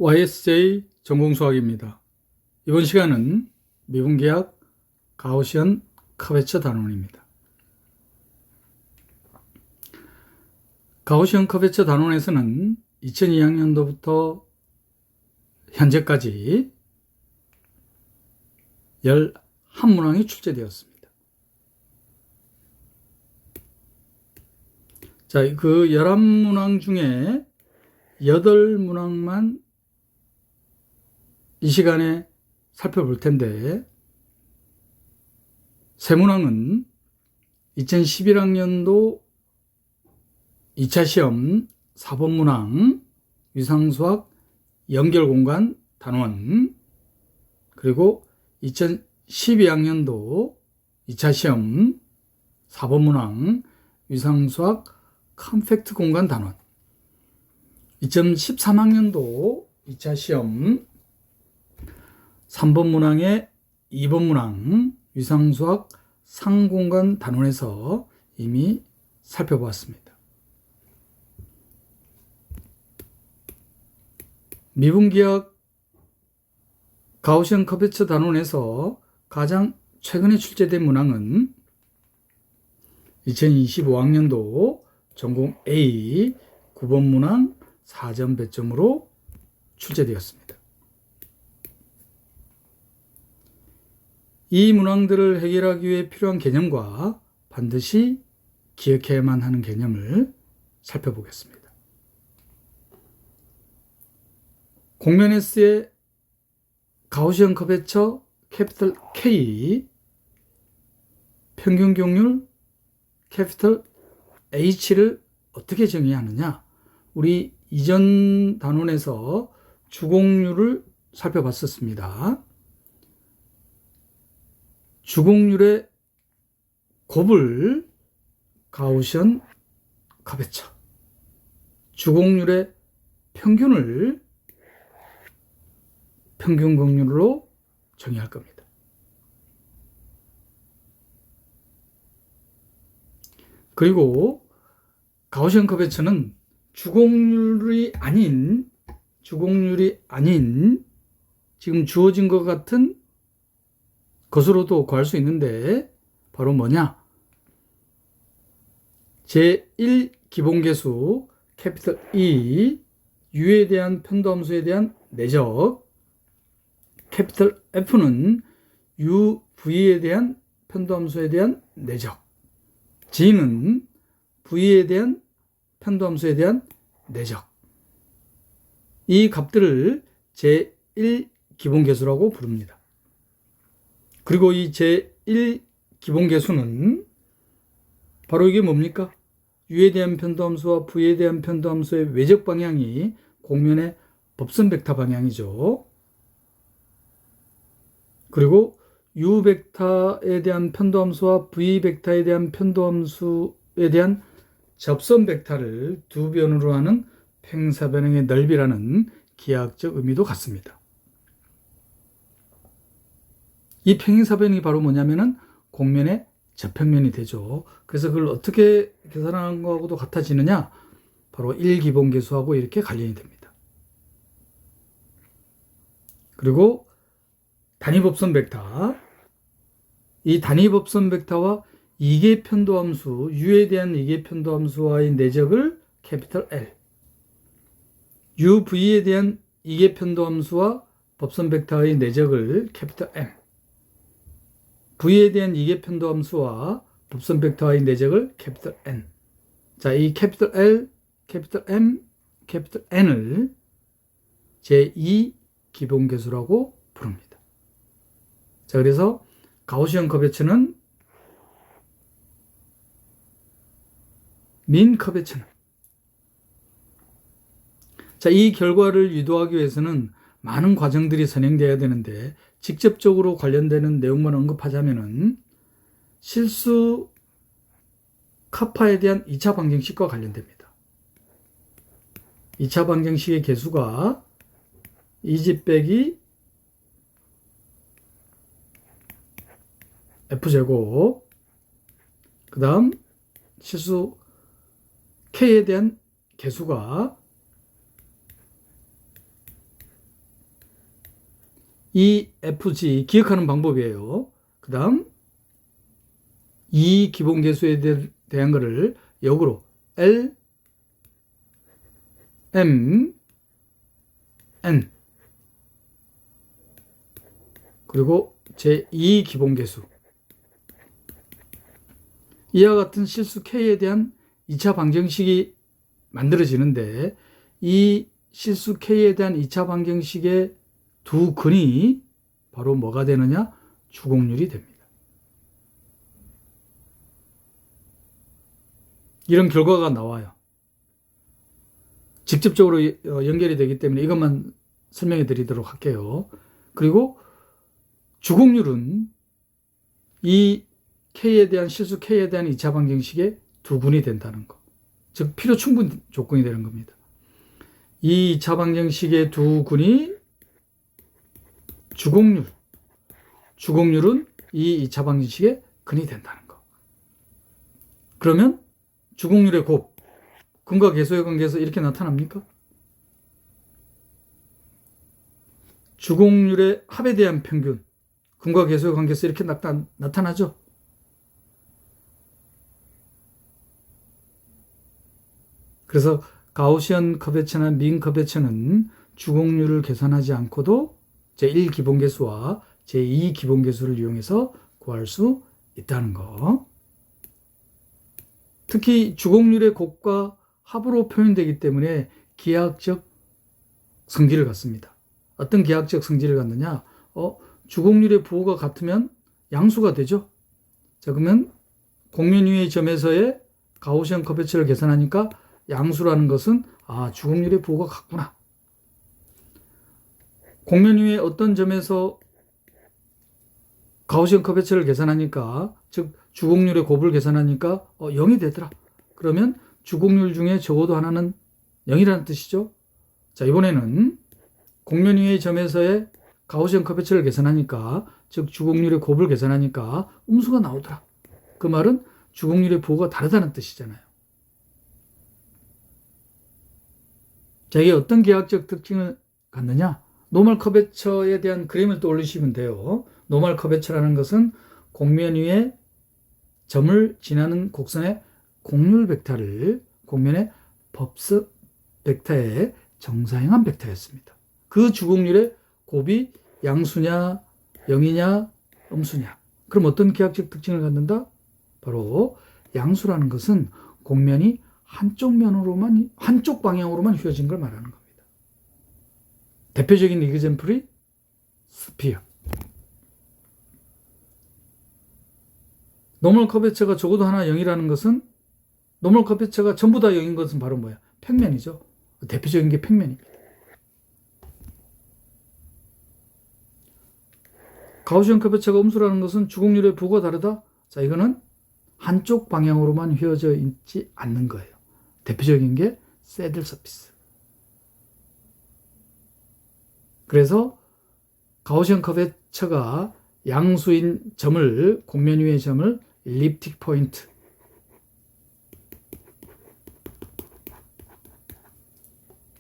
YSJ 전공수학입니다. 이번 시간은 미분계학 가우시언 커베처 단원입니다. 가우시언 커베처 단원에서는 2002학년도부터 현재까지 11문항이 출제되었습니다. 자, 그 11문항 중에 8문항만 이 시간에 살펴볼 텐데, 세 문항은 2011학년도 2차 시험 4번 문항 위상수학 연결공간 단원, 그리고 2012학년도 2차 시험 4번 문항 위상수학 컴팩트 공간 단원, 2013학년도 2차 시험 3번 문항의 2번 문항 위상수학 상공간 단원에서 이미 살펴보았습니다. 미분기학 가우시언 커베처 단원에서 가장 최근에 출제된 문항은 2025학년도 전공 A 9번 문항 4점 배점으로 출제되었습니다. 이 문항들을 해결하기 위해 필요한 개념과 반드시 기억해야만 하는 개념을 살펴보겠습니다. 공면 S의 가우시언 커베처 캐피털 K, 평균 경률 캐피털 H를 어떻게 정의하느냐? 우리 이전 단원에서 주공률을 살펴봤었습니다. 주공률의 곱을 가우시언 커베처, 주공률의 평균을 평균 공률로 정의할 겁니다. 그리고 가우시언 커베처는 주공률이 아닌 지금 주어진 것 같은 것으로도 구할 수 있는데, 바로 뭐냐? 제1 기본계수 캐피털 E, U에 대한 편도함수에 대한 내적, 캐피털 F는 U, V에 대한 편도함수에 대한 내적, G는 V에 대한 편도함수에 대한 내적, 이 값들을 제1 기본계수라고 부릅니다. 그리고 이 제1 기본계수는 바로 이게 뭡니까? U에 대한 편도함수와 V에 대한 편도함수의 외적 방향이 공면의 법선 벡터 방향이죠. 그리고 U 벡터에 대한 편도함수와 V 벡터에 대한 편도함수에 대한 접선 벡터를 두 변으로 하는 팽사변형의 넓이라는 기하학적 의미도 같습니다. 이 평행사변이 바로 뭐냐면은 공면의 접평면이 되죠. 그래서 그걸 어떻게 계산하는 거하고도 같아지느냐? 바로 1기본계수하고 이렇게 관련이 됩니다. 그리고 단위법선 벡터, 이 단위법선 벡터와 이계 편도함수, U에 대한 이계 편도함수와의 내적을 캐피털 L, UV에 대한 이계 편도함수와 법선 벡터의 내적을 캐피털 M, V에 대한 이계 편도함수와 법선 벡터의 내적을 캐피털 N. 자, 이 캐피털 L, 캐피털 M, 캐피털 N을 제2 기본계수라고 부릅니다. 자, 그래서 가우시언 커베처는 민 커베처는, 자, 이 결과를 유도하기 위해서는 많은 과정들이 선행되어야 되는데, 직접적으로 관련되는 내용만 언급하자면은 실수 카파에 대한 2차 방정식과 관련됩니다. 2차 방정식의 개수가 2집 빼기 F제곱, 그 다음 실수 K에 대한 개수가 E, F, G 기억하는 방법이에요. 그 다음 이 기본계수에 대한 거를 역으로 L, M, N 그리고 제2 기본계수 이와 같은 실수 K에 대한 2차 방정식이 만들어지는데 이 실수 K에 대한 2차 방정식의 두 근이 바로 뭐가 되느냐? 주곡률이 됩니다. 이런 결과가 나와요. 직접적으로 연결이 되기 때문에 이것만 설명해 드리도록 할게요. 그리고 주곡률은 이 K에 대한 실수 K에 대한 2차 방정식의 두 근이 된다는 거. 즉 필요 충분 조건이 되는 겁니다. 이 2차 방정식의 두 근이 주곡률. 주곡률은 이 2차 방정식의 근이 된다는 거. 그러면 주곡률의 곱, 근과 계수의 관계에서 이렇게 나타납니까? 주곡률의 합에 대한 평균, 근과 계수의 관계에서 이렇게 나타나죠? 그래서 가우시언 커베처나 민 커베처는 주곡률을 계산하지 않고도 제1 기본계수와 제2 기본계수를 이용해서 구할 수 있다는 거. 특히 주곡률의 곱과 합으로 표현되기 때문에 기하학적 성질을 갖습니다. 어떤 기하학적 성질을 갖느냐? 주곡률의 부호가 같으면 양수가 되죠. 자, 그러면 곡면 위의 점에서의 가우시언 커베처를 계산하니까 양수라는 것은 주곡률의 부호가 같구나. 곡면 위의 어떤 점에서 가우시언 커베처를 계산하니까, 즉 주곡률의 곱을 계산하니까 0이 되더라. 그러면 주곡률 중에 적어도 하나는 0이라는 뜻이죠. 자, 이번에는 곡면 위의 점에서의 가우시언 커베처를 계산하니까, 즉 주곡률의 곱을 계산하니까 음수가 나오더라. 그 말은 주곡률의 부호가 다르다는 뜻이잖아요. 자, 이게 어떤 기하학적 특징을 갖느냐? 노멀 커베처에 대한 그림을 떠올리시면 돼요. 노멀 커베처라는 것은 곡면 위에 점을 지나는 곡선의 곡률 벡터를 곡면의 법스 벡터의 정사형한 벡터였습니다. 그 주곡률의 곱이 양수냐, 0이냐, 음수냐. 그럼 어떤 기하학적 특징을 갖는다? 바로 양수라는 것은 곡면이 한쪽 방향으로만 휘어진 걸 말하는 겁니다. 대표적인 이그젬플이 스피어. 노멀 커베처가 적어도 하나 0이라는 것은, 노멀 커베처가 전부 다 0인 것은 바로 뭐야? 평면이죠. 대표적인 게 평면입니다. 가우시언 커베처가 음수라는 것은 주곡률의 부호가 다르다? 자, 이거는 한쪽 방향으로만 휘어져 있지 않는 거예요. 대표적인 게 새들 서피스. 그래서 가우시언 커베처가 양수인 점을, 곡면 위의 점을 엘립틱 포인트,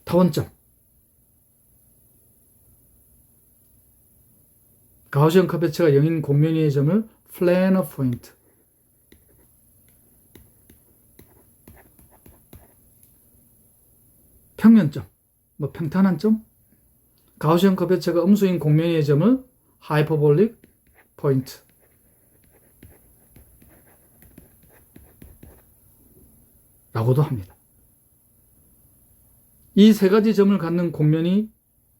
타원점, 가우시언 커베처가 0인 곡면 위의 점을 플래너 포인트, 평면점, 평탄한 점, 가우시언 커베처가 음수인 곡면 위의 점을 하이퍼볼릭 포인트, 라고도 합니다. 이 세 가지 점을 갖는 곡면이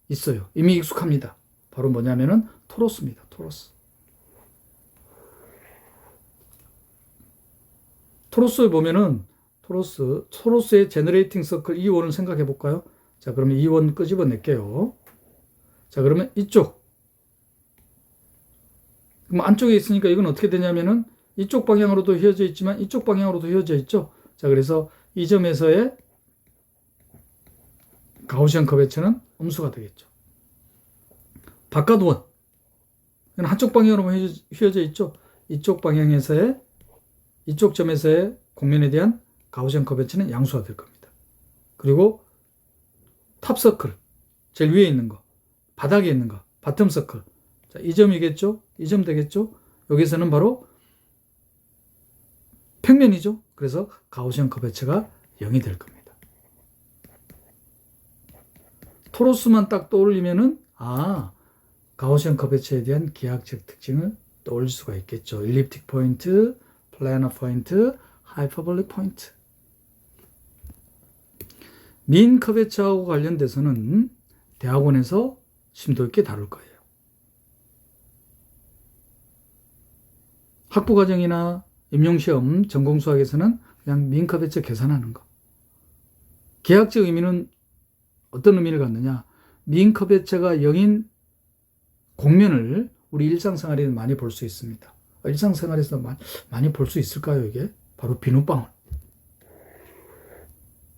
있어요. 이미 익숙합니다. 바로 뭐냐면은 토로스입니다. 토로스. 토로스에 보면은 토로스의 제너레이팅 서클 E1을 생각해 볼까요? 자, 그러면 E1 끄집어낼게요. 자, 그러면 이쪽. 그럼 안쪽에 있으니까 이건 어떻게 되냐면은 이쪽 방향으로도 휘어져 있지만 이쪽 방향으로도 휘어져 있죠. 자, 그래서 이 점에서의 가우시언 커베처는 음수가 되겠죠. 바깥 원. 한쪽 방향으로만 휘어져 있죠. 이쪽 방향에서의, 이쪽 점에서의 곡면에 대한 가우시언 커베처는 양수가 될 겁니다. 그리고 탑서클, 제일 위에 있는 거, 바닥에 있는 거, 바텀 서클. 자, 이 점이겠죠? 이 점 되겠죠? 여기서는 바로 평면이죠. 그래서 가우시안 커베처가 0이 될 겁니다. 토로스만 딱 떠올리면은 가우시안 커베처에 대한 기하학적 특징을 떠올릴 수가 있겠죠. 일립틱 포인트, 플래너 포인트, 하이퍼볼릭 포인트. 민 커베처하고 관련돼서는 대학원에서 심도 있게 다룰 거예요. 학부과정이나 임용시험, 전공수학에서는 그냥 민 커베처 계산하는 거. 기하학적 의미는 어떤 의미를 갖느냐? 민 커베처가 0인 공면을 우리 일상생활에서 많이 볼 수 있습니다. 일상생활에서 많이 볼 수 있을까요, 이게? 바로 비눗방울.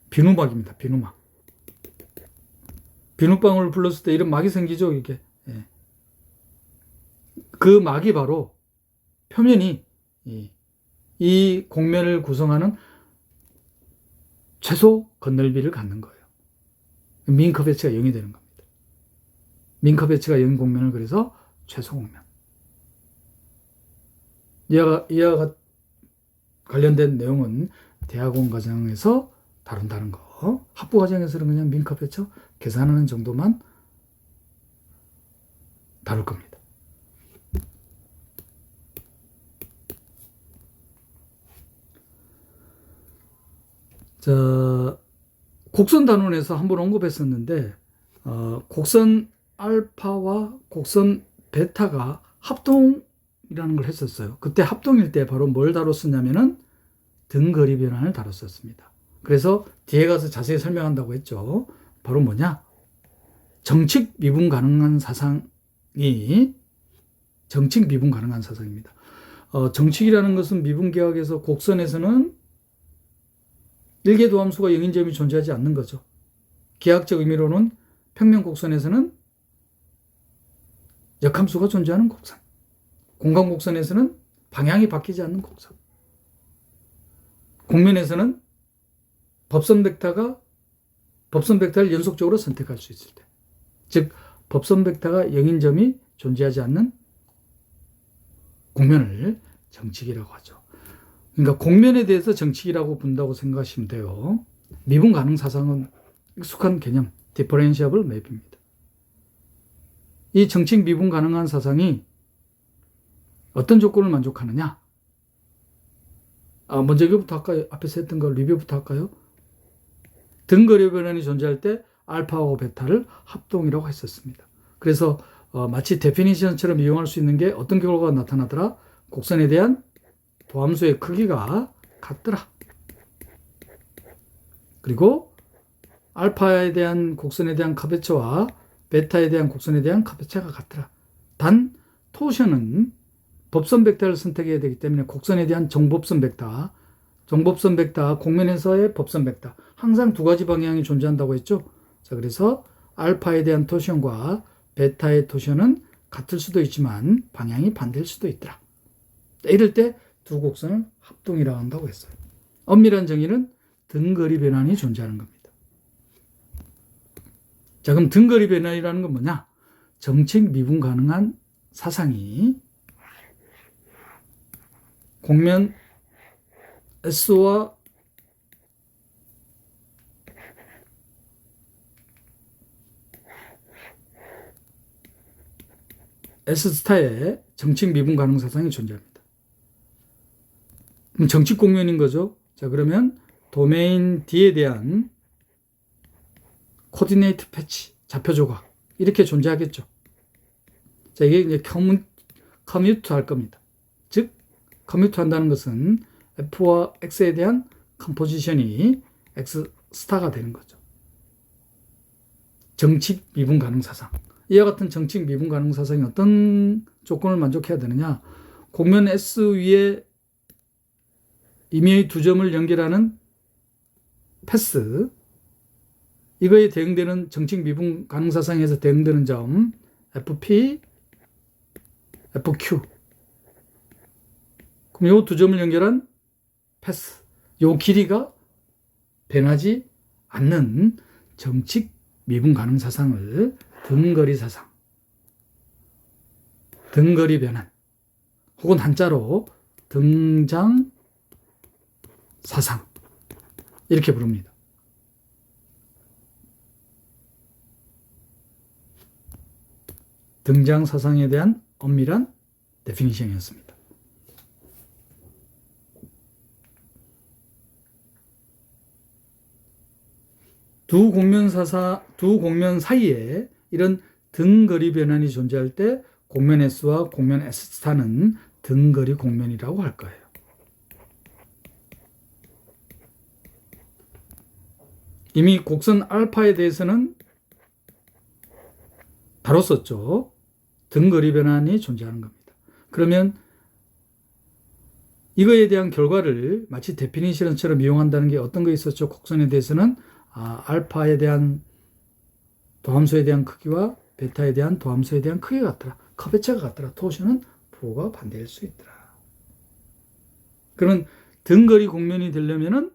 비누막입니다, 비누막. 비눗방울을 불렀을 때 이런 막이 생기죠, 이게. 예. 그 막이 바로 표면이 이 공면을 구성하는 최소 건널비를 갖는 거예요. 민 커베처가 0이 되는 겁니다. 민 커베처가 0 공면을 그래서 최소 공면. 이와 관련된 내용은 대학원 과정에서 다룬다는 거. 학부 과정에서는 그냥 민 커베처 계산하는 정도만 다룰 겁니다. 자, 곡선 단원에서 한번 언급했었는데 곡선 알파와 곡선 베타가 합동이라는 걸 했었어요. 그때 합동일 때 바로 뭘 다뤘었냐면은 등거리 변환을 다뤘었습니다. 그래서 뒤에 가서 자세히 설명한다고 했죠. 바로 뭐냐? 정칙 미분 가능한 사상이 정칙 미분 가능한 사상입니다. 정칙이라는 것은 미분계학에서 곡선에서는 일계도함수가 0인 점이 존재하지 않는 거죠. 기하학적 의미로는 평면곡선에서는 역함수가 존재하는 곡선, 공간곡선에서는 방향이 바뀌지 않는 곡선, 곡면에서는 법선 벡터를 연속적으로 선택할 수 있을 때, 즉 법선 벡터가 0인 점이 존재하지 않는 곡면을 정칙이라고 하죠. 그러니까 곡면에 대해서 정칙이라고 본다고 생각하시면 돼요. 미분 가능 사상은 익숙한 개념, 디퍼렌시able 맵입니다. 이 정칙 미분 가능한 사상이 어떤 조건을 만족하느냐? 먼저 이거부터 할까요? 앞에서 했던 거 리뷰부터 할까요? 등거리 변환이 존재할 때 알파하고 베타를 합동이라고 했었습니다. 그래서 마치 데피니션처럼 이용할 수 있는 게 어떤 결과가 나타나더라? 곡선에 대한 도함수의 크기가 같더라. 그리고 알파에 대한 곡선에 대한 커베처와 베타에 대한 곡선에 대한 커베처가 같더라. 단 토션은 법선 벡터를 선택해야 되기 때문에 곡선에 대한 정법선 벡터, 곡면에서의 법선 벡터, 항상 두 가지 방향이 존재한다고 했죠. 자, 그래서 알파에 대한 토션과 베타의 토션은 같을 수도 있지만 방향이 반대일 수도 있더라. 이럴 때 두 곡선을 합동이라고 한다고 했어요. 엄밀한 정의는 등거리 변환이 존재하는 겁니다. 자, 그럼 등거리 변환이라는 건 뭐냐? 정칙 미분 가능한 사상이 곡면 S와 S스타의 정칙 미분 가능 사상이 존재합니다. 그럼 정칙 곡면인 거죠. 자, 그러면 도메인 D에 대한 코디네이트 패치, 좌표 조각 이렇게 존재하겠죠. 자, 이게 이제 커뮤트 할 겁니다. 즉 커뮤트 한다는 것은 F와 X에 대한 컴포지션이 X 스타가 되는 거죠. 정칙 미분 가능 사상. 이와 같은 정칙 미분 가능 사상이 어떤 조건을 만족해야 되느냐? 곡면 S 위에 임의의 두 점을 연결하는 패스, 이거에 대응되는 정칙 미분 가능 사상에서 대응되는 점 FP, FQ. 그럼 이 두 점을 연결한 패스, 이 길이가 변하지 않는 정칙 미분 가능 사상을 등거리 사상, 등거리 변환 혹은 한자로 등장 사상 이렇게 부릅니다. 등장 사상에 대한 엄밀한 데피니션이었습니다. 두 곡면 사이에 이런 등거리 변환이 존재할 때 곡면 S와 곡면 S타는 등거리 곡면이라고 할 거예요. 이미 곡선 알파에 대해서는 다뤘었죠. 등거리 변환이 존재하는 겁니다. 그러면 이거에 대한 결과를 마치 데피니션처럼 이용한다는 게 어떤 거 있었죠? 곡선에 대해서는 알파에 대한 도함수에 대한 크기와 베타에 대한 도함수에 대한 크기가 같더라. 커베처가 같더라. 토션은 부호가 반대일 수 있더라. 그러면 등거리 곡면이 되려면은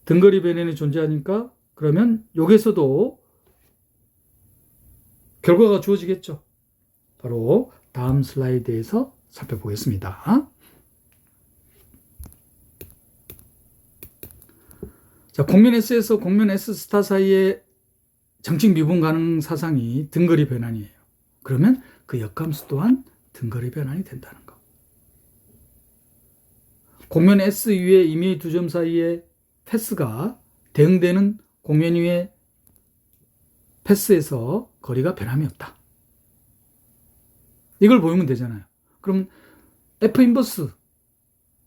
등거리 변환이 존재하니까 그러면 여기서도 결과가 주어지겠죠. 바로 다음 슬라이드에서 살펴보겠습니다. 자, 곡면 S에서 곡면 S 스타 사이의 정칙 미분 가능 사상이 등거리 변환이에요. 그러면 그 역함수 또한 등거리 변환이 된다는 거. 곡면 S 위에 임의의 두 점 사이에 패스가 대응되는 곡면 위에 패스에서 거리가 변함이 없다. 이걸 보이면 되잖아요. 그럼 F 인버스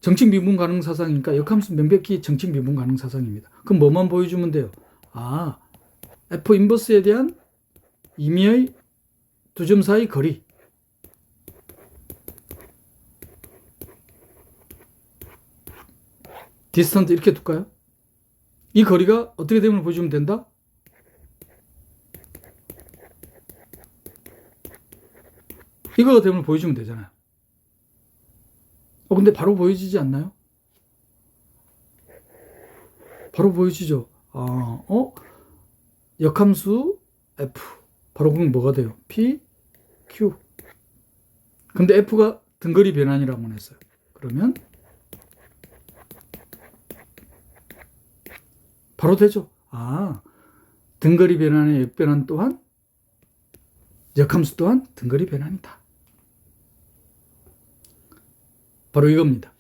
정칙 미분 가능 사상이니까 역함수 명백히 정칙 미분 가능 사상입니다. 그럼 뭐만 보여주면 돼요? F 인버스에 대한 임의의 두 점 사이 거리. 디스턴트 이렇게 둘까요? 이 거리가 어떻게 되면 보여주면 된다? 이거가 되면 보여주면 되잖아요. 근데 바로 보여지지 않나요? 바로 보여지죠. 역함수 F. 바로 그럼 뭐가 돼요? P, Q. 근데 F가 등거리 변환이라고 했어요. 그러면 바로 되죠. 등거리 변환의 역변환 또한 역함수 또한 등거리 변환이다. 바로 이겁니다.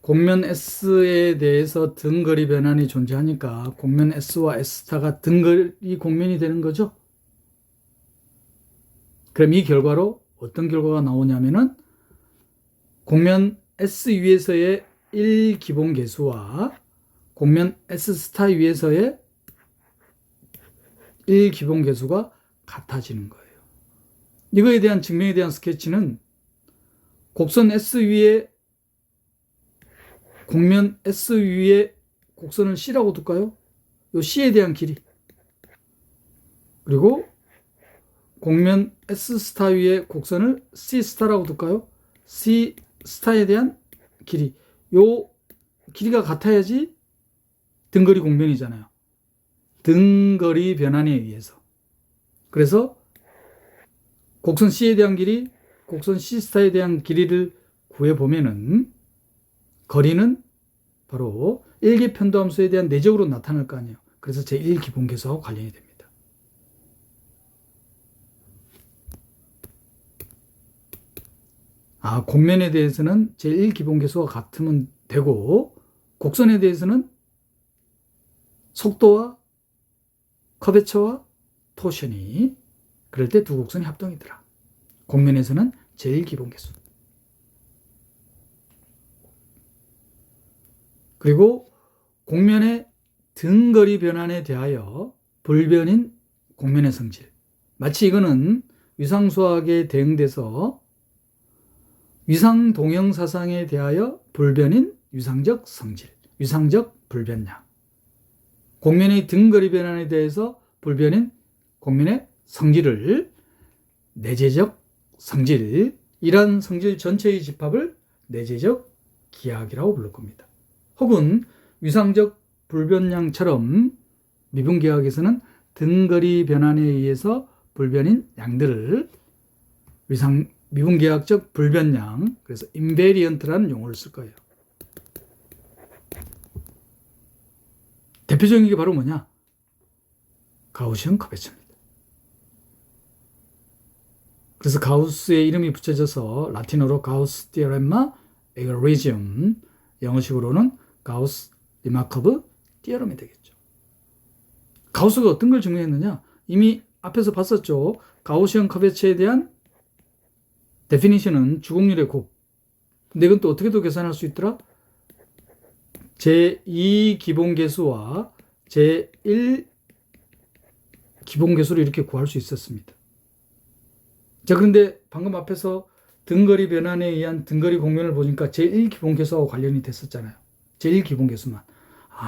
곡면 S에 대해서 등거리 변환이 존재하니까 곡면 S와 S타가 등거리 곡면이 되는 거죠. 그럼 이 결과로 어떤 결과가 나오냐면은 곡면 S 위에서의 1 기본 계수와 곡면 S 스타 위에서의 1 기본 계수가 같아지는 거예요. 이거에 대한 증명에 대한 스케치는 곡선 S 위에 곡면 S 위에 곡선을 C라고 둘까요? 이 C에 대한 길이. 그리고 곡면 S 스타 위에 곡선을 C 스타라고 둘까요? C 스타에 대한 길이. 요 길이가 같아야지 등거리 곡면이잖아요. 등거리 변환에 의해서. 그래서 곡선 C에 대한 길이, 곡선 C 스타에 대한 길이를 구해보면은 거리는 바로 일기 편도함수에 대한 내적으로 나타날 거 아니에요. 그래서 제1기본계수하고 관련이 됩니다. 곡면에 대해서는 제1기본계수와 같으면 되고 곡선에 대해서는 속도와 커베처와 토션이 그럴 때 두 곡선이 합동이더라. 곡면에서는 제1기본계수. 그리고 곡면의 등거리 변환에 대하여 불변인 곡면의 성질. 마치 이거는 위상수학에 대응돼서 위상동형 사상에 대하여 불변인 위상적 성질, 위상적 불변량. 곡면의 등거리 변환에 대해서 불변인 곡면의 성질을 내재적 성질, 이러한 성질 전체의 집합을 내재적 기하학이라고 부를 겁니다. 혹은 위상적 불변량처럼 미분기하학에서는 등거리 변환에 의해서 불변인 양들을 미분계약적 불변량, 그래서 invariant라는 용어를 쓸 거예요. 대표적인 게 바로 뭐냐? 가우시언 커베처입니다. 그래서 가우스의 이름이 붙여져서 라틴어로 가우스 티어렘마 에거리지움, 영어식으로는 가우스 리마커브 티어렘이 되겠죠. 가우스가 어떤 걸 증명했느냐? 이미 앞에서 봤었죠. 가우시언 커베처에 대한 데피니션은 주곡률의 곱. 근데 이건 또 어떻게도 계산할 수 있더라? 제2 기본계수와 제1 기본계수를 이렇게 구할 수 있었습니다. 자, 그런데 방금 앞에서 등거리 변환에 의한 등거리 공면을 보니까 제1 기본계수하고 관련이 됐었잖아요. 제1 기본계수만.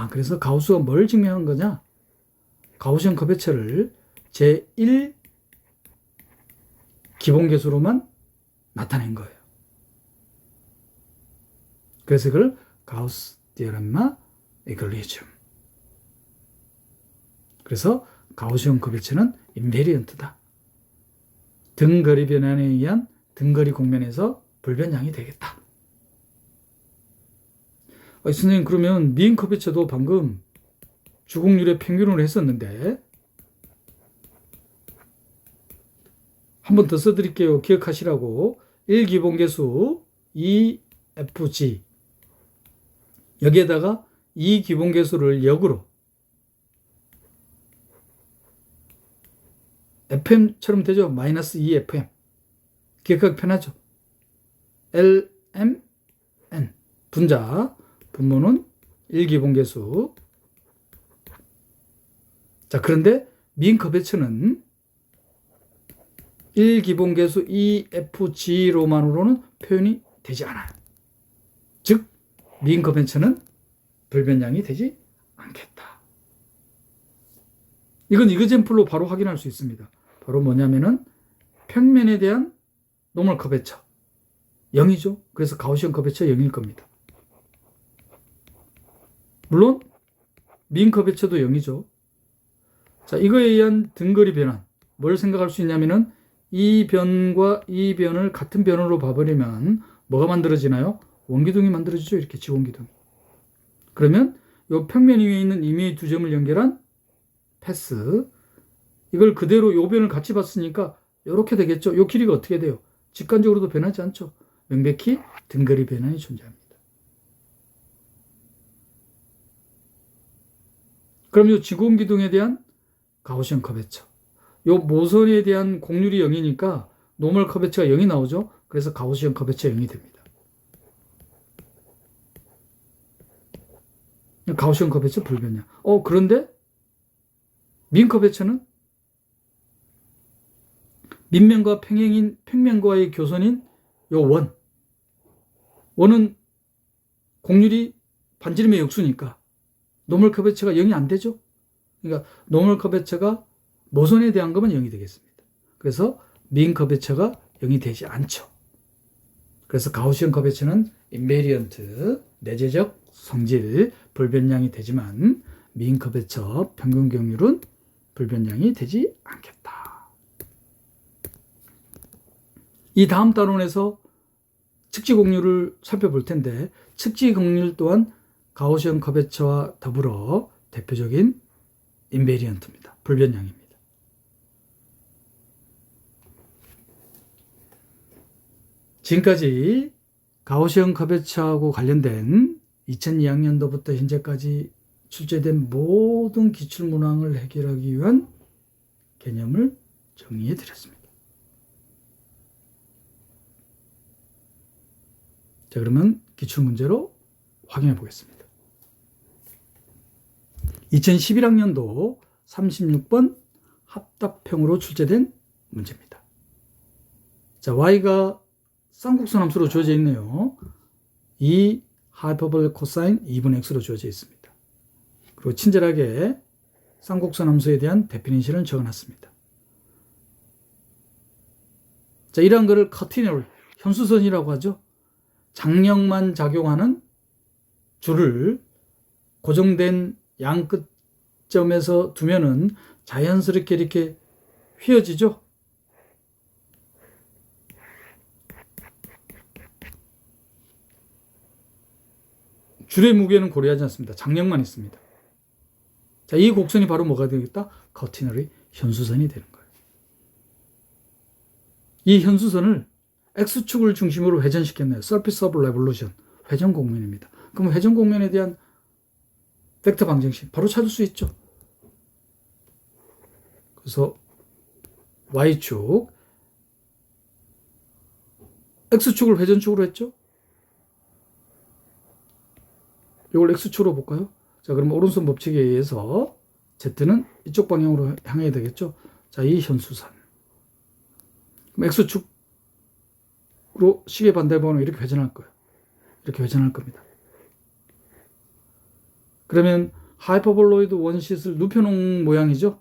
그래서 가우스가 뭘 증명한 거냐? 가우시언 커베처를 제1 기본계수로만 나타낸 거예요. 그래서 이걸 가우스 디어렘마 이글리즘. 그래서 가우시언 커베처는 인베리언트다. 등거리 변환에 의한 등거리 공면에서 불변량이 되겠다. 선생님, 그러면 미인 커베처도 방금 주곡률의 평균으로 했었는데 한 번 더 써드릴게요. 기억하시라고. 1기본계수 2fg, 여기에다가 2기본계수를 역으로 fm처럼 되죠. 마이너스 2fm. 기억하기 편하죠. lmn. 분자, 분모는 1기본계수. 자, 그런데 미인 커베처는 1기본계수 EFG로만으로는 표현이 되지 않아요. 즉, 미인 커베처는 불변량이 되지 않겠다. 이건 이그젠플로 바로 확인할 수 있습니다. 바로 뭐냐면은 평면에 대한 노멀 커베처 0이죠. 그래서 가우시언 커베처 0일 겁니다. 물론 미인 커베처도 0이죠. 자, 이거에 의한 등거리 변환, 뭘 생각할 수 있냐면은 이 변과 이 변을 같은 변으로 봐버리면 뭐가 만들어지나요? 원기둥이 만들어지죠. 이렇게 지원기둥이. 그러면 이 평면 위에 있는 임의의 두 점을 연결한 패스, 이걸 그대로 이 변을 같이 봤으니까 이렇게 되겠죠. 이 길이가 어떻게 돼요? 직관적으로도 변하지 않죠. 명백히 등거리 변환이 존재합니다. 그럼 이 지공기둥에 대한 가우시언 커베처, 이 모선에 대한 곡률이 0이니까 노멀 커베처가 0이 나오죠. 그래서 가우시언 커베처 0이 됩니다. 가우시언 커베처 불변량. 그런데 민 커베처는 민면과 평면과의 교선인 요 원은 곡률이 반지름의 역수니까 노멀 커베처가 0이 안 되죠. 그러니까 노멀 커베처가 모선에 대한 것만 0이 되겠습니다. 그래서 민 커베처가 0이 되지 않죠. 그래서 가우시언 커베처는 인베리언트, 내재적 성질, 불변량이 되지만 민 커베처 평균 경률은 불변량이 되지 않겠다. 이 다음 단원에서 측지 곡률을 살펴볼 텐데, 측지 곡률 또한 가우시언 커베처와 더불어 대표적인 인베리언트입니다. 불변량입니다. 지금까지 가우시언 커베처하고 관련된 2002학년도부터 현재까지 출제된 모든 기출문항을 해결하기 위한 개념을 정리해 드렸습니다. 자, 그러면 기출문제로 확인해 보겠습니다. 2011학년도 36번 합답형으로 출제된 문제입니다. 자, y가 쌍곡선 함수로 주어져 있네요. 2 하이퍼볼 코사인 2분의 x로 주어져 있습니다. 그리고 친절하게 쌍곡선 함수에 대한 데피니션을 적어놨습니다. 자, 이러한 것을 커티너리, 현수선이라고 하죠. 장력만 작용하는 줄을 고정된 양 끝점에서 두면은 자연스럽게 이렇게 휘어지죠? 줄의 무게는 고려하지 않습니다. 장력만 있습니다. 자, 이 곡선이 바로 뭐가 되겠다? 커티너리 현수선이 되는 거예요. 이 현수선을 X축을 중심으로 회전시켰네요. Surface of Revolution, 회전 곡면입니다. 그럼 회전 곡면에 대한 벡터 방정식 바로 찾을 수 있죠. 그래서 Y축, X축을 회전축으로 했죠. 이걸 X축으로 볼까요? 자, 그럼 오른손 법칙에 의해서 Z는 이쪽 방향으로 향해야 되겠죠. 자, 이 현수선. 그럼 X축으로 시계 반대 방향으로 이렇게 회전할 거예요. 이렇게 회전할 겁니다. 그러면 하이퍼볼로이드 원시를 눕혀놓은 모양이죠.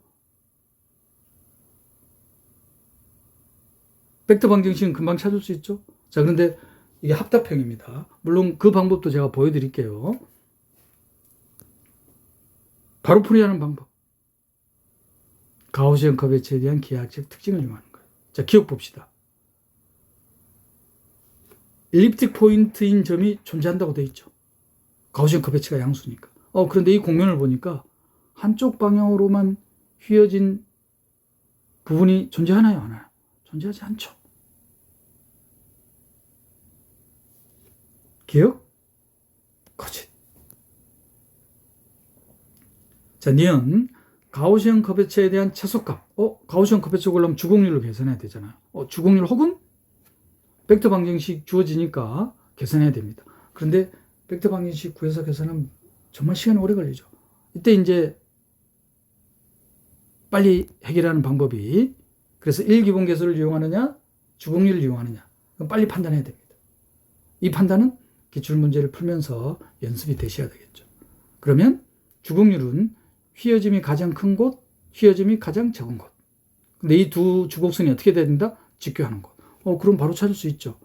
벡터 방정식은 금방 찾을 수 있죠. 자, 그런데 이게 합답형입니다. 물론 그 방법도 제가 보여드릴게요. 바로 풀이하는 방법. 가우시언 커베처에 대한 기하학적 특징을 이용하는 거예요. 자, 기억 봅시다. 엘립틱 포인트인 점이 존재한다고 되어 있죠. 가우시언 커베처가 양수니까. 그런데 이 곡면을 보니까 한쪽 방향으로만 휘어진 부분이 존재하나요? 안 하나요? 존재하지 않죠. 기억? 거짓. 자, 니은 가우시언 커베처에 대한 최소값. 가우시언 커베처 구하려면 주곡률을 계산해야 되잖아요. 주곡률 혹은 벡터 방정식 주어지니까 계산해야 됩니다. 그런데 벡터 방정식 구해서 계산하면 정말 시간이 오래 걸리죠. 이때 이제 빨리 해결하는 방법이, 그래서 1기본계수를 이용하느냐 주곡률을 이용하느냐, 그럼 빨리 판단해야 됩니다. 이 판단은 기출문제를 풀면서 연습이 되셔야 되겠죠. 그러면 주곡률은 휘어짐이 가장 큰 곳, 휘어짐이 가장 적은 곳. 근데 이 두 주곡선이 어떻게 된다? 직교하는 곳. 그럼 바로 찾을 수 있죠.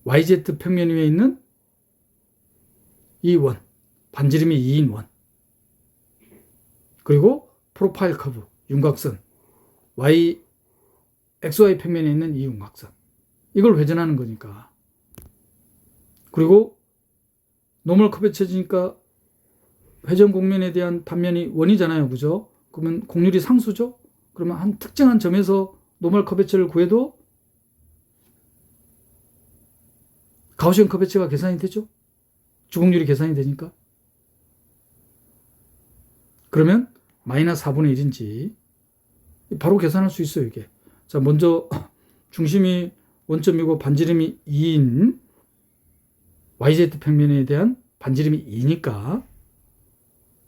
YZ 평면 위에 있는 이 원, 반지름이 2인 원. 그리고 프로파일 커브, 윤곽선, XY 평면에 있는 이 윤곽선. 이걸 회전하는 거니까. 그리고 노멀 커베처지니까 회전 곡면에 대한 단면이 원이잖아요. 그죠? 그러면 곡률이 상수죠? 그러면 한 특정한 점에서 노멀 커베처를 구해도 가우시언 커베처가 계산이 되죠? 주곡률이 계산이 되니까. 그러면 마이너스 4분의 1인지 바로 계산할 수 있어요, 이게. 자, 먼저 중심이 원점이고 반지름이 2인 YZ 평면에 대한 반지름이 2니까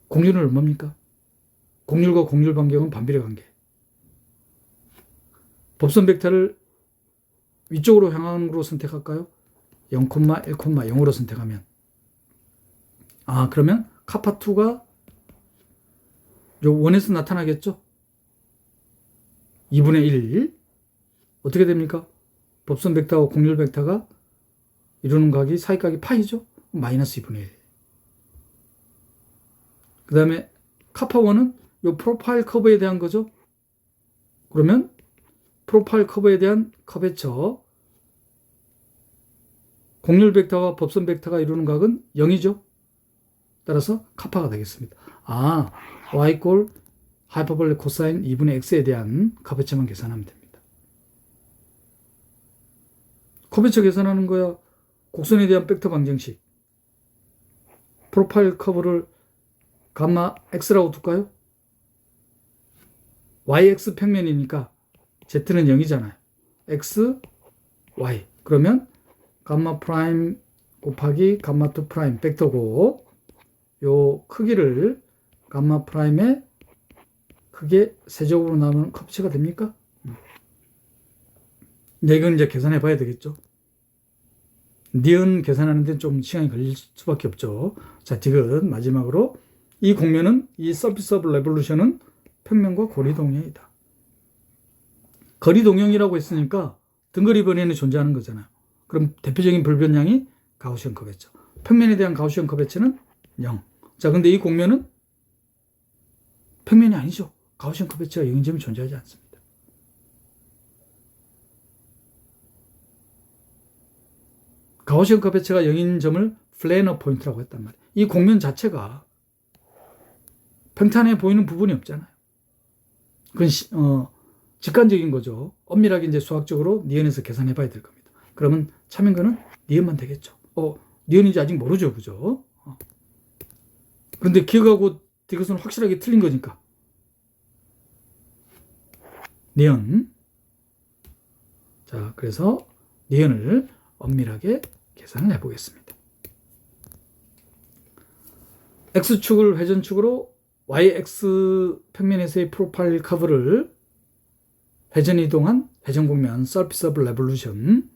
곡률은 얼마입니까? 곡률과 곡률 반경은 반비례 관계. 법선 벡터를 위쪽으로 향하는 걸로 선택할까요? 0,1,0으로 선택하면. 그러면 카파2가 요 원에서 나타나겠죠? 2분의 1. 어떻게 됩니까? 법선 벡터와 곡률 벡터가 이루는 각이 사이각이 파이죠? 마이너스 2분의 1. 그 다음에 카파1은 요 프로파일 커브에 대한 거죠. 그러면 프로파일 커브에 대한 커베처, 곡률 벡터와 법선 벡터가 이루는 각은 0이죠. 따라서 카파가 되겠습니다. y 꼴 하이퍼볼릭 코사인 2분의 x에 대한 커베처만 계산하면 됩니다. 커베처 계산하는 거야. 곡선에 대한 벡터 방정식. 프로파일 커브를 감마 x라고 둘까요? yx 평면이니까 z는 0이잖아요. x, y. 그러면 감마 프라임 곱하기 감마 2 프라임 벡터고, 요 크기를 감마 프라임의 크게 세제곱으로 나누면 커브처가 됩니까? 이건 이제 계산해 봐야 되겠죠. 니은 계산하는 데는 좀 시간이 걸릴 수밖에 없죠. 자, 지금 마지막으로 이 곡면은, 이 서피스 오브 레볼루션은 평면과 거리 동형이다. 거리 동형이라고 했으니까 등거리 변형이 존재하는 거잖아요. 그럼 대표적인 불변량이 가우시언 커베처. 평면에 대한 가우시언 커베처는 0. 자, 근데 이 곡면은 평면이 아니죠. 가우시안 커베처가 영인점이 존재하지 않습니다. 가우시안 커베처가 영인점을 플래너 포인트라고 했단 말이에요. 이 공면 자체가 평탄해 보이는 부분이 없잖아요. 그건 직관적인 거죠. 엄밀하게 이제 수학적으로 니은에서 계산해 봐야 될 겁니다. 그러면 참인 거는 니은만 되겠죠. 니은인지 아직 모르죠. 그죠? 그런데 기억하고 이것은 확실하게 틀린 거니까. 니은. 자, 그래서 니은을 엄밀하게 계산을 해보겠습니다. X축을 회전축으로 YX 평면에서의 프로파일 커브를 회전 이동한 회전 공면 서피스 오브 레볼루션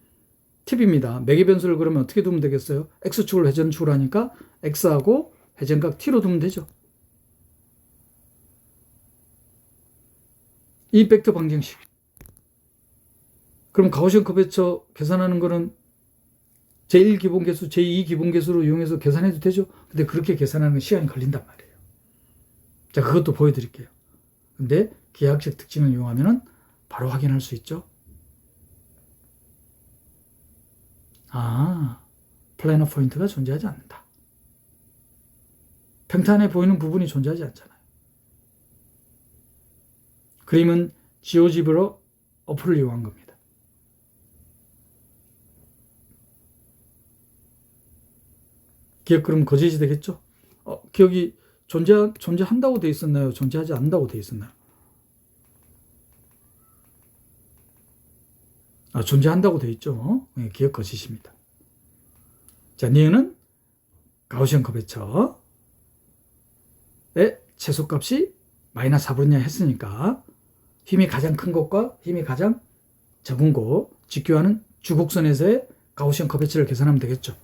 팁입니다. 매개 변수를 그러면 어떻게 두면 되겠어요? X축을 회전축으로 하니까 X하고 회전각 T로 두면 되죠. 이 벡터 방정식. 그럼 가우시안 커베처 계산하는 거는 제1 기본계수, 제2 기본계수로 이용해서 계산해도 되죠. 근데 그렇게 계산하는 건 시간이 걸린단 말이에요. 자, 그것도 보여드릴게요. 근데 기하학적 특징을 이용하면 바로 확인할 수 있죠. 플래너 포인트가 존재하지 않는다. 평탄해 보이는 부분이 존재하지 않잖아요. 그림은 지오집으로 어플을 이용한 겁니다. 기억 그럼 거짓이 되겠죠? 기억이 존재한다고 돼 있었나요? 존재하지 않는다고 돼 있었나요? 존재한다고 돼 있죠. 네, 기억 거짓입니다. 자, 니은은 가우시안 커베처의 최소값이 마이너스 4분의 1 했으니까 힘이 가장 큰 곳과 힘이 가장 적은 곳 직교하는 주곡선에서의 가우시안 커베처를 계산하면 되겠죠.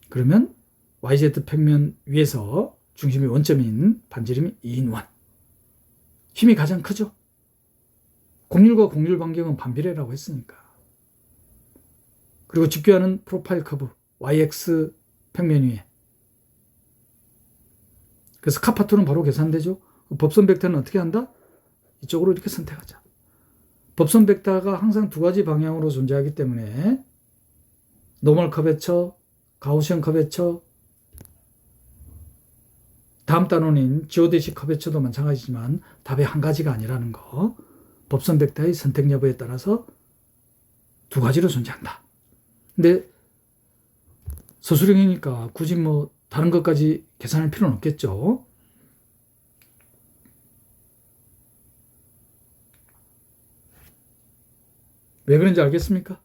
그러면 YZ 평면 위에서 중심이 원점인 반지름이 2인 1. 힘이 가장 크죠. 곡률과 곡률 반경은 반비례라고 했으니까. 그리고 직교하는 프로파일 커브 YX 평면 위에. 그래서 카파2는 바로 계산되죠. 법선 벡터는 어떻게 한다? 이쪽으로 이렇게 선택하자. 법선 벡터가 항상 두 가지 방향으로 존재하기 때문에 노멀 커베처, 가우시안 커베처, 다음 단원인 지오데시 커베처도 마찬가지지만 답이 한 가지가 아니라는 거. 법선 벡터의 선택 여부에 따라서 두 가지로 존재한다. 근데 서술형이니까 굳이 다른 것까지 계산할 필요는 없겠죠. 왜 그런지 알겠습니까?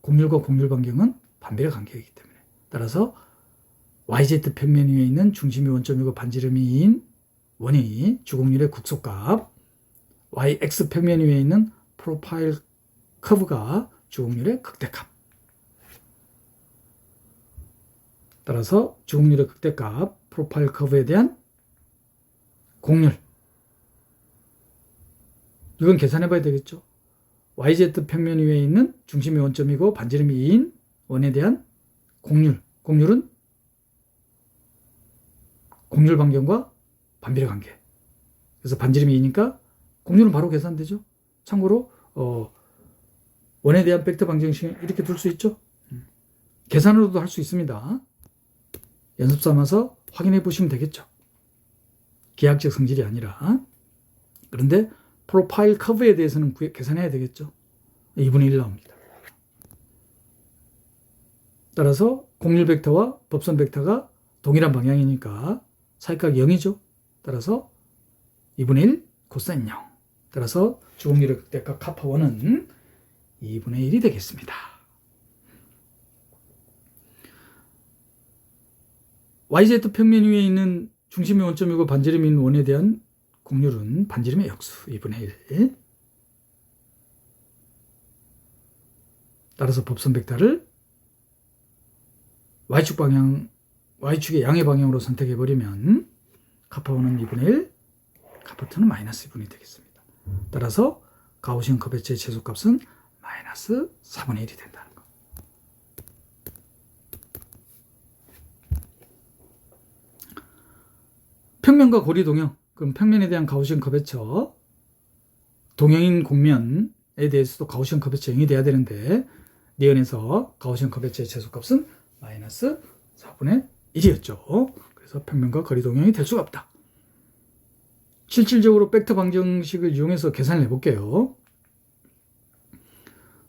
곡률과 곡률 반경은 반비례 관계이기 때문에. 따라서 YZ 평면 위에 있는 중심이 원점이고 반지름이 1이 주곡률의 국소값, YX 평면 위에 있는 프로파일 커브가 주곡률의 극대값. 따라서 주곡률의 극대값, 프로파일 커브에 대한 곡률. 이건 계산해 봐야 되겠죠. YZ 평면 위에 있는 중심이 원점이고 반지름이 2인 1에 대한 곡률. 곡률은 곡률 반경과 반비례 관계. 그래서 반지름이 2니까 곡률은 바로 계산되죠. 참고로 1에 대한 벡터 방정식 이렇게 둘 수 있죠. 계산으로도 할 수 있습니다. 연습 삼아서 확인해 보시면 되겠죠. 기하학적 성질이 아니라. 그런데 프로파일 커브에 대해서는 계산해야 되겠죠. 2분의 1 나옵니다. 따라서 곡률 벡터와 법선 벡터가 동일한 방향이니까 사이값 0이죠. 따라서 2분의 1 코사인 0. 따라서 주곡률의 극대값 카파1은 2분의 1이 되겠습니다. YZ 평면 위에 있는 중심이 원점이고 반지름인 1에 대한 곡률은 반지름의 역수 2분의 1. 따라서 법선 벡터를 Y축 방향, Y축의 양의 방향으로 선택해버리면 카파1은 2분의 1, 카파2는 마이너스 2분의 1이 되겠습니다. 따라서 가우시안 커베처의 최소값은 마이너스 4분의 1이 된다는 거. 평면과 고리 동형. 그럼 평면에 대한 가우시언 커베처, 동형인 곡면에 대해서도 가우시언 커베처 0이 돼야 되는데 니은에서 가우시언 커베처의 최소값은 마이너스 4분의 1이었죠. 그래서 평면과 거리 동형이 될 수가 없다. 실질적으로 벡터 방정식을 이용해서 계산을 해볼게요.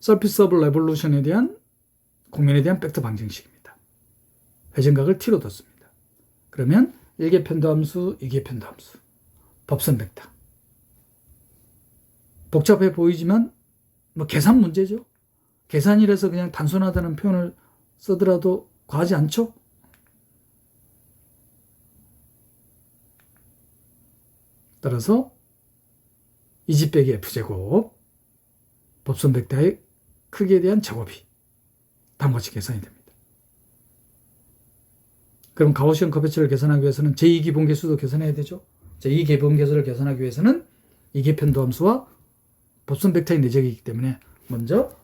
서피스 오브 레볼루션에 대한 곡면에 대한 벡터 방정식입니다. 회전각을 t로 뒀습니다. 그러면 1개 편도함수, 2개 편도함수, 법선 벡터. 복잡해 보이지만 뭐 계산 문제죠. 계산이라서 그냥 단순하다는 표현을 쓰더라도 과하지 않죠? 따라서 2집 빼기 f제곱 법선 벡터의 크기에 대한 제곱이 다음과 같이 계산이 됩니다. 그럼 가우시언 커베처를 계산하기 위해서는 제2기본계수도 계산해야 되죠. 제2기본계수를 계산하기 위해서는 이게 편도함수와 법선 벡터의 내적이기 때문에 먼저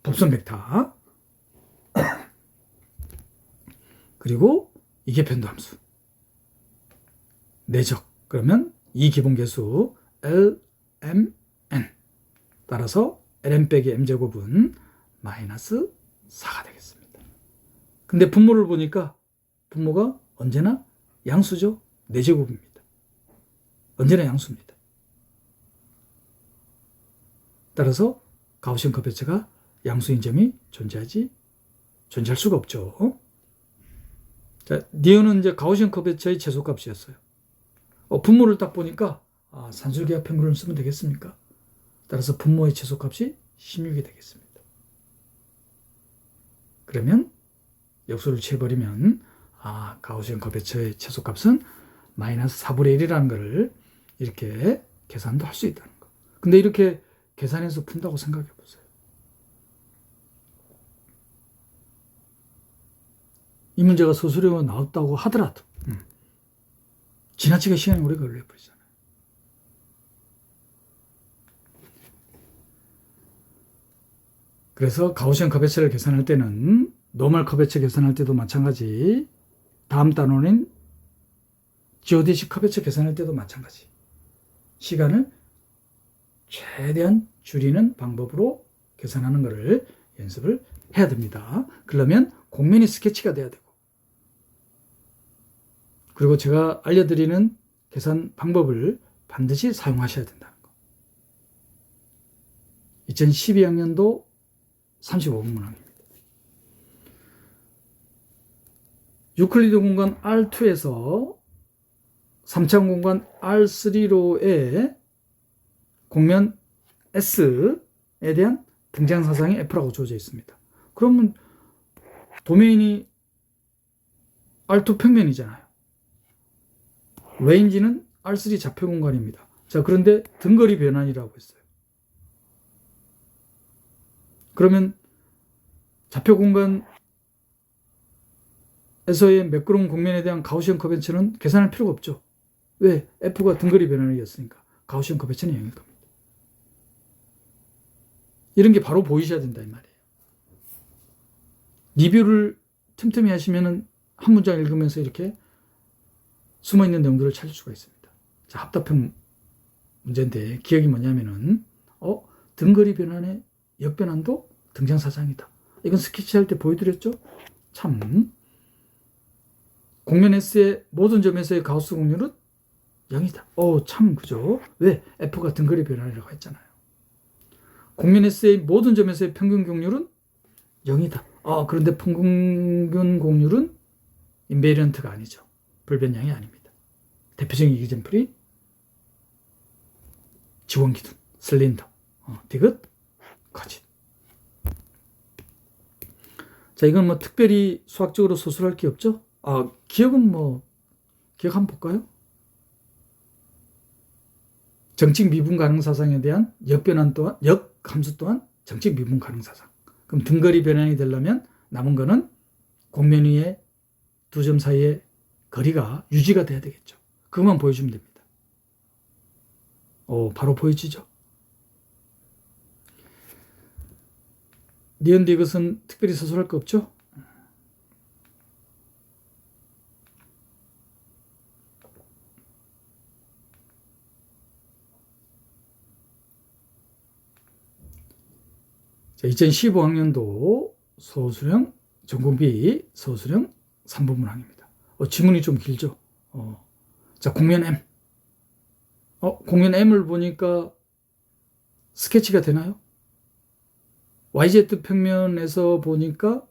법선 벡터 그리고 이게 편도함수 내적 그러면 이 기본계수 L, M, N 따라서 ln 빼기 m제곱은 마이너스 4가 되겠습니다. 근데 분모를 보니까 분모가 언제나 양수죠. 4제곱입니다. 언제나 양수입니다. 따라서 가우시언 커베처가 양수인 점이 존재할 수가 없죠. 자, 니은은 이제 가우시언 커베처의 최소값이었어요. 분모를 딱 보니까 산술기하 평균을 쓰면 되겠습니까? 따라서 분모의 최소값이 16이 되겠습니다. 그러면 역수를 취해버리면 가우시언 커베처의 최소값은 마이너스 4분의 1이라는 것을 이렇게 계산도 할 수 있다는 거. 근데 이렇게 계산해서 푼다고 생각해 보세요. 이 문제가 소수령으로 나왔다고 하더라도 지나치게 시간이 오래 걸려버리잖아요. 그래서 가우시언 커베처를 계산할 때는 노멀 커베처 계산할 때도 마찬가지, 다음 단원인 지오데식 커베처 계산할 때도 마찬가지. 시간을 최대한 줄이는 방법으로 계산하는 것을 연습을 해야 됩니다. 그러면 곡면이 스케치가 돼야 되고, 그리고 제가 알려드리는 계산 방법을 반드시 사용하셔야 된다는 거. 2012학년도 35분 문항입니다. 유클리드 공간 R2에서 3차원 공간 R3로의 곡면 S에 대한 등장사상이 F라고 주어져 있습니다. 그러면 도메인이 R2 평면이잖아요. 레인지는 R3 좌표 공간입니다. 자, 그런데 등거리 변환이라고 했어요. 그러면 좌표 공간에서의 매끄러운 곡면에 대한 가우시언 커베처는 계산할 필요가 없죠. 왜? F가 등거리 변환이었으니까 가우시언 커베처는 0일 겁니다. 이런 게 바로 보이셔야 된다 이 말이에요. 리뷰를 틈틈이 하시면은 한 문장 읽으면서 이렇게 숨어있는 내용들을 찾을 수가 있습니다. 자, 합답형 문제인데 기억이 뭐냐면은 등거리 변환의 역변환도 등장사상이다. 이건 스케치할 때 보여드렸죠? 참 곡면 S의 모든 점에서의 가우스 곡률은 0이다. 참 그죠? 왜? F가 등거리 변환이라고 했잖아요. 곡면 S의 모든 점에서의 평균 곡률은 0이다. 그런데 평균 곡률은 인베리언트가 아니죠. 불변량이 아닙니다. 대표적인 이그젠플이 지원기둥, 슬린더, 디귿, 거짓. 자, 이건 뭐 특별히 수학적으로 소술할 게 없죠? 기억은 기억 한번 볼까요? 정칙 미분 가능 사상에 대한 역변환 또한, 역함수 또한 정칙 미분 가능 사상. 그럼 등거리 변환이 되려면 남은 거는 곡면 위에 두 점 사이의 거리가 유지가 돼야 되겠죠. 그것만 보여주면 됩니다. 바로 보여지죠. 니은 디귿은 특별히 서술할 거 없죠? 자, 2015학년도 서술형 전공비 서술형 3번 문항입니다. 지문이 좀 길죠? 자, 공면 M. 공면 M을 보니까 스케치가 되나요? YZ 평면에서 보니까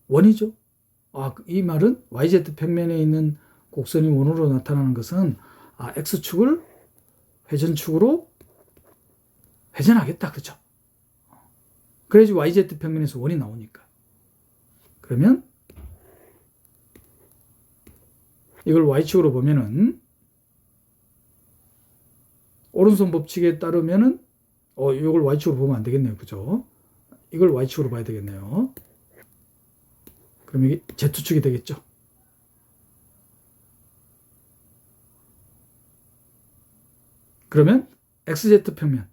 원이죠. 이 말은 YZ 평면에 있는 곡선이 원으로 나타나는 것은 X축을 회전축으로 회전하겠다. 그죠? 그래야지 YZ 평면에서 원이 나오니까. 그러면 이걸 Y축으로 보면은 오른손 법칙에 따르면은 이걸 Y축으로 보면 안 되겠네요. 그죠? 이걸 Y축으로 봐야 되겠네요. 그럼 이게 Z축이 되겠죠. 그러면 XZ 평면.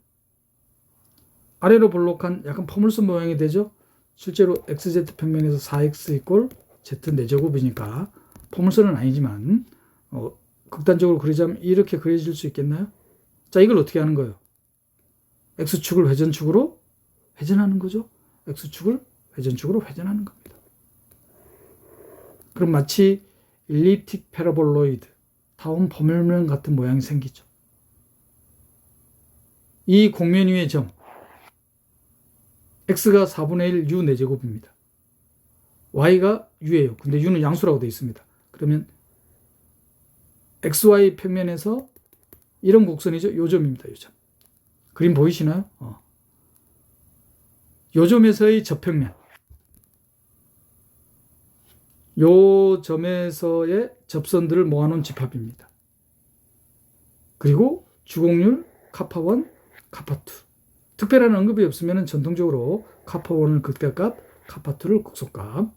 아래로 볼록한 약간 포물선 모양이 되죠. 실제로 XZ 평면에서 4X 이꼴 Z 4제곱이니까 포물선은 아니지만 극단적으로 그리자면 이렇게 그려질 수 있겠나요? 자, 이걸 어떻게 하는 거예요? X축을 회전축으로 회전하는 거죠. X축을 회전축으로 회전하는 겁니다. 그럼 마치 일립틱 패러볼로이드, 타원 포물면 같은 모양이 생기죠. 이 곡면 위의 점 X가 4분의 1 U 4제곱입니다. Y가 U예요. 근데 U는 양수라고 되어 있습니다. 그러면 XY 평면에서 이런 곡선이죠. 요점입니다. 요점. 그림 보이시나요? 요점에서의 접평면. 요 점에서의 접선들을 모아놓은 집합입니다. 그리고 주곡률 카파1, 카파2. 특별한 언급이 없으면 전통적으로 카파1을 극대값, 카파2를 극소값.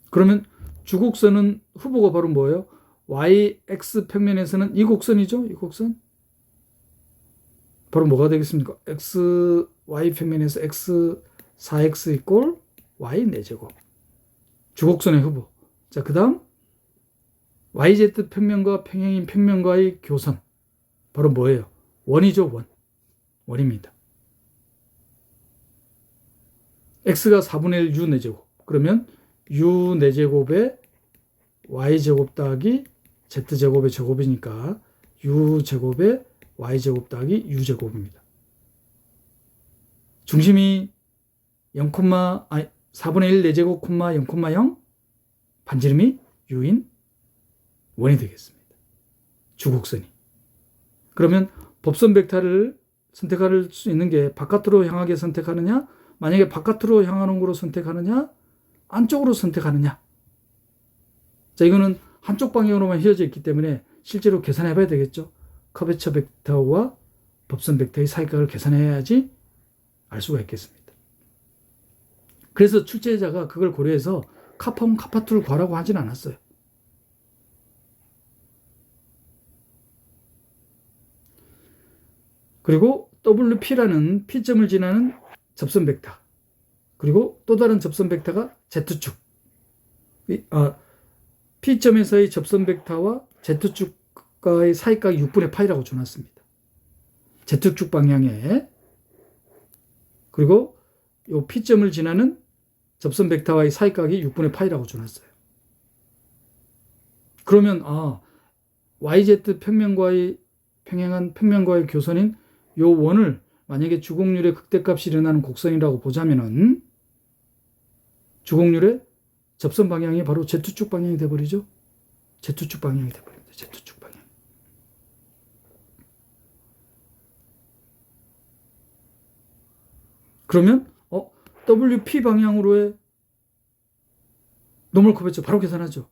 그러면 주곡선은 후보가 바로 뭐예요? YX 평면에서는 이 곡선이죠? 이 곡선. 바로 뭐가 되겠습니까? XY 평면에서 X 4X 이꼴 Y 4제곱. 주곡선의 후보. 자, 그 다음 YZ 평면과 평행인 평면과의 교선. 바로 뭐예요? 원이죠, 원. 원입니다. X가 4분의 1 U 4제곱. 그러면 U 4제곱에 Y제곱 더하기 Z제곱의 제곱이니까 U제곱에 Y제곱 더하기 U제곱입니다. 중심이 4분의 1 4제곱, 0,0, 반지름이 U인 원이 되겠습니다. 주곡선이. 그러면 법선 벡터를 선택할 수 있는 게 바깥으로 향하게 선택하느냐, 만약에 바깥으로 향하는 거로 선택하느냐, 안쪽으로 선택하느냐. 자, 이거는 한쪽 방향으로만 휘어져 있기 때문에 실제로 계산해 봐야 되겠죠. 커베처 벡터와 법선 벡터의 사이각을 계산해야지 알 수가 있겠습니다. 그래서 출제자가 그걸 고려해서 카파1, 카파2를 구하라고 하진 않았어요. 그리고 WP라는 P점을 지나는 접선 벡터. 그리고 또 다른 접선 벡터가 Z축. P점에서의 접선 벡터와 Z축과의 사이각이 6분의 파이라고 줘놨습니다. Z축 방향에. 그리고 이 P점을 지나는 접선 벡터와의 사이각이 6분의 파이라고 줘놨어요. 그러면 YZ 평면과의 평행한 평면과의 교선인 요 원을 만약에 주곡률의 극대값이 일어나는 곡선이라고 보자면은 주곡률의 접선 방향이 바로 Z축 방향이 돼버리죠. Z축 방향이 돼버립니다. Z축 방향. 그러면 WP 방향으로의 노멀 커베처 바로 계산하죠.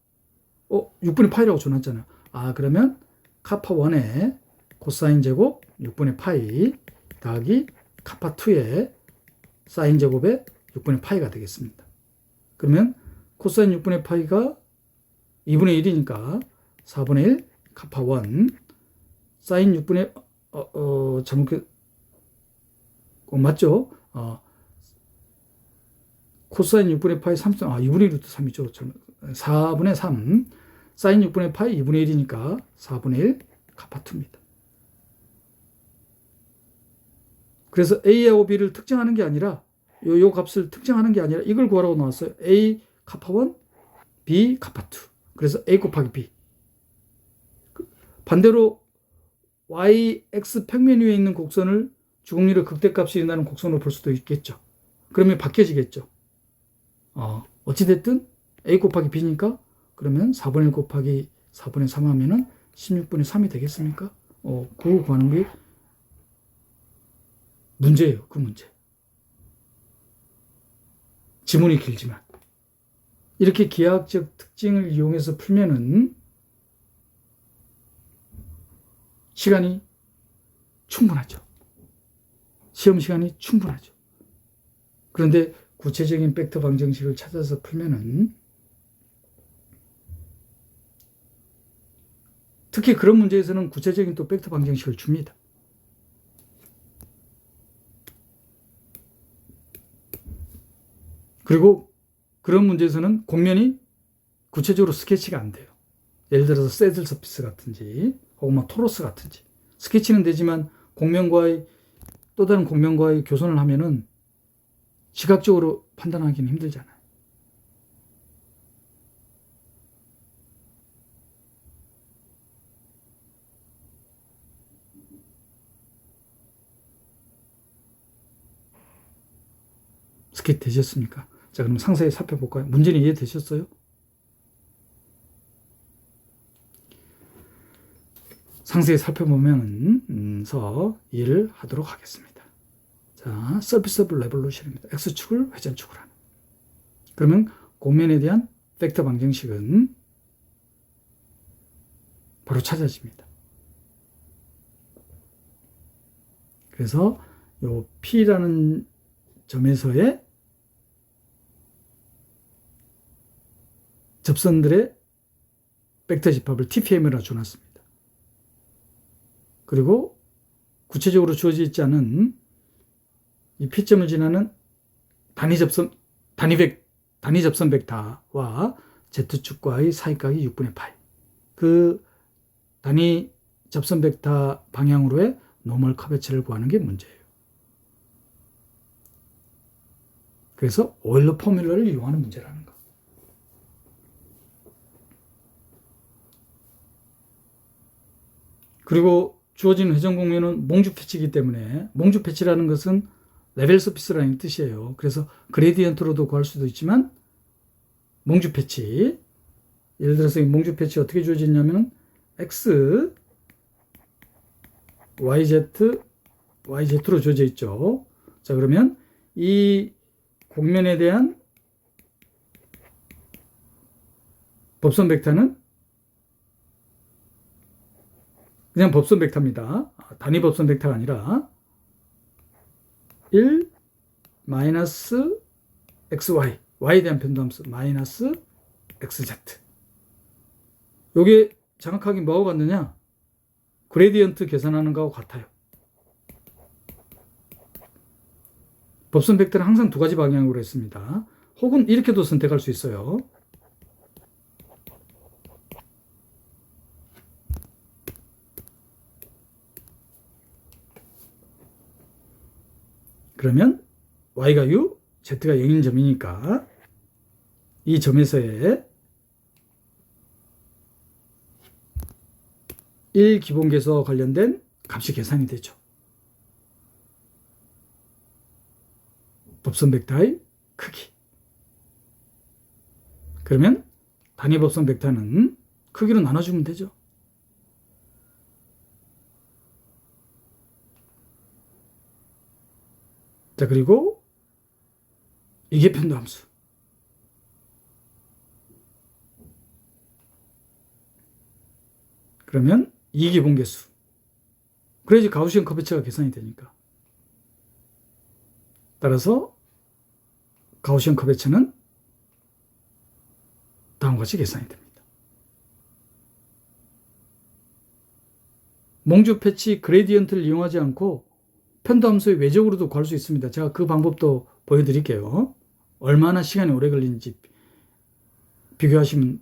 6분의 파이라고 줘놨잖아요. 그러면 카파1의 코사인 제곱 6분의 파이 더하기 카파2의 사인 제곱의 6분의 파이가 되겠습니다. 그러면 코사인 6분의 파이가 2분의 1이니까 4분의 1 카파1 사인 6분의 잘못 맞죠? 코사인 6분의 파이 3, 2분의 1루트 3이죠. 4분의 3 사인 6분의 파이 2분의 1이니까 4분의 1 카파2입니다. 그래서 A하고 B를 특정하는 게 아니라 요 값을 특정하는 게 아니라 이걸 구하라고 나왔어요. A 카파 1, B 카파 2. 그래서 A 곱하기 B. 반대로 yx 평면 위에 있는 곡선을 주공률의 극대값이 일어나는 곡선으로 볼 수도 있겠죠. 그러면 바뀌어지겠죠. 어찌됐든 A 곱하기 B니까 그러면 4분의 1 곱하기 4분의 3 하면은 16분의 3이 되겠습니까? 그거 구하는 게 문제예요. 그 문제. 지문이 길지만. 이렇게 기하학적 특징을 이용해서 풀면은 시간이 충분하죠. 시험 시간이 충분하죠. 그런데 구체적인 벡터 방정식을 찾아서 풀면은 특히 그런 문제에서는 구체적인 또 벡터 방정식을 줍니다. 그리고 그런 문제에서는 곡면이 구체적으로 스케치가 안 돼요. 예를 들어서 세들 서피스 같은지 혹은 뭐 토로스 같은지 스케치는 되지만 곡면과의 또 다른 곡면과의 교선을 하면은 시각적으로 판단하기는 힘들잖아요. 스케치 되셨습니까? 자, 그럼 상세히 살펴볼까요? 문제는 이해되셨어요? 상세히 살펴보면서 이해를 하도록 하겠습니다. 자, 서피스 오브 레볼루션입니다. X축을 회전축으로 하는. 그러면 곡면에 대한 벡터 방정식은 바로 찾아집니다. 그래서 요 P라는 점에서의 접선들의 벡터 집합을 TPM이라 줘놨습니다. 그리고 구체적으로 주어져 있지 않은 이 P점을 지나는 단위 접선 벡터와 Z축과의 사이각이 6분의 파이. 그 단위 접선 벡터 방향으로의 노멀 커베처를 구하는 게 문제예요. 그래서 오일러 포뮬러를 이용하는 문제라는 거. 그리고 주어진 회전 곡면은 몽주 패치이기 때문에 몽주 패치라는 것은 레벨 서피스라는 뜻이에요. 그래서 그레디언트로도 구할 수도 있지만 몽주 패치, 예를 들어서 이 몽주 패치 어떻게 주어졌냐면 x, yz로 주어져 있죠. 자, 그러면 이 곡면에 대한 법선 벡터는 그냥 법선 벡터입니다. 단위 법선 벡터가 아니라 1 마이너스 xy, y에 대한 변동함수 마이너스 xz. 이게 정확하게 뭐하고 같느냐? 그레디언트 계산하는 거하고 같아요. 법선 벡터는 항상 두 가지 방향으로 했습니다. 혹은 이렇게도 선택할 수 있어요. 그러면 y가 u, z가 0인 점이니까 이 점에서의 1 기본계수와 관련된 값이 계산이 되죠. 법선 벡터의 크기. 그러면 단위 법선 벡터는 크기로 나눠주면 되죠. 자, 그리고 이게 편도함수. 그러면 이기본계수. 그래야지 가우시언 커베처가 계산이 되니까. 따라서 가우시언 커베처는 다음과 같이 계산이 됩니다. 몽주 패치 그레디언트를 이용하지 않고 편도함수의 외적으로도 구할 수 있습니다. 제가 그 방법도 보여드릴게요. 얼마나 시간이 오래 걸리는지 비교하시면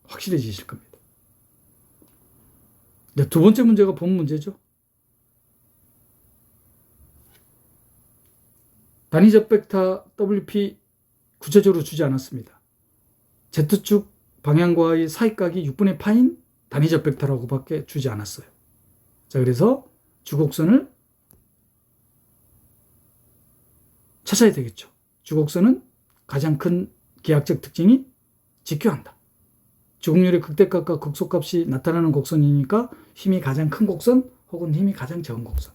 확실해지실 겁니다. 두 번째 문제가 본 문제죠. 단위적 벡터 WP 구체적으로 주지 않았습니다. Z축 방향과의 사이각이 6분의 파인 단위적 벡터라고 밖에 주지 않았어요. 자, 그래서 주곡선을 찾아야 되겠죠. 주곡선은 가장 큰 기하학적 특징이 직교한다. 주곡률의 극대값과 극소값이 나타나는 곡선이니까 힘이 가장 큰 곡선 혹은 힘이 가장 적은 곡선.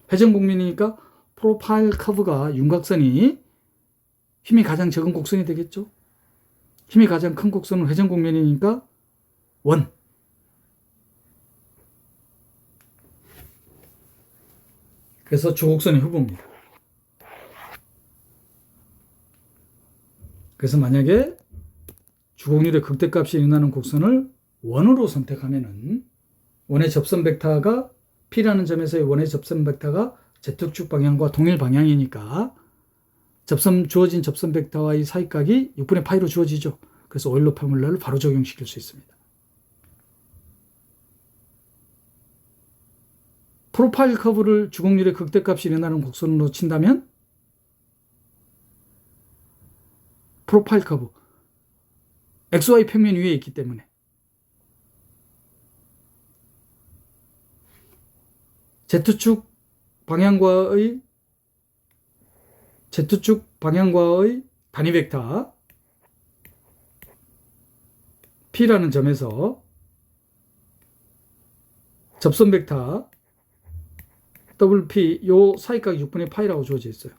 회전곡면이니까 프로파일 커브가 윤곽선이 힘이 가장 적은 곡선이 되겠죠. 힘이 가장 큰 곡선은 회전곡면이니까 원. 그래서 주곡선의 후보입니다. 그래서 만약에 주곡률의 극대값이 일어나는 곡선을 원으로 선택하면은 원의 접선 벡터가 P라는 점에서의 원의 접선 벡터가 Z축 방향과 동일 방향이니까 주어진 접선 벡터와의 사이각이 6분의 파이로 주어지죠. 그래서 오일러 포뮬러를 바로 적용시킬 수 있습니다. 프로파일 커브를 주곡률의 극대값이 일어나는 곡선으로 친다면 프로파일 커브 XY 평면 위에 있기 때문에 Z축 방향과의 단위 벡터 P라는 점에서 접선 벡터 WP 요 사이각이 6분의 파이라고 주어져 있어요.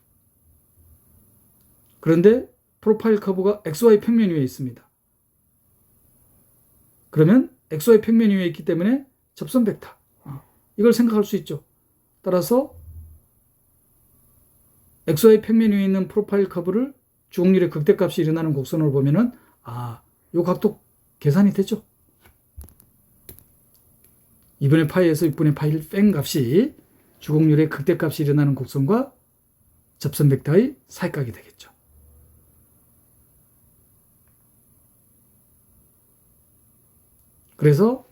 그런데 프로파일 커브가 XY 평면 위에 있습니다. 그러면 XY 평면 위에 있기 때문에 접선 벡터 이걸 생각할 수 있죠. 따라서 XY 평면 위에 있는 프로파일 커브를 주곡률의 극대값이 일어나는 곡선으로 보면은 요 각도 계산이 되죠. 2분의 파이에서 6분의 파이를 뺀 값이 주곡률의 극대값이 일어나는 곡선과 접선 벡터의 사이각이 되겠죠. 그래서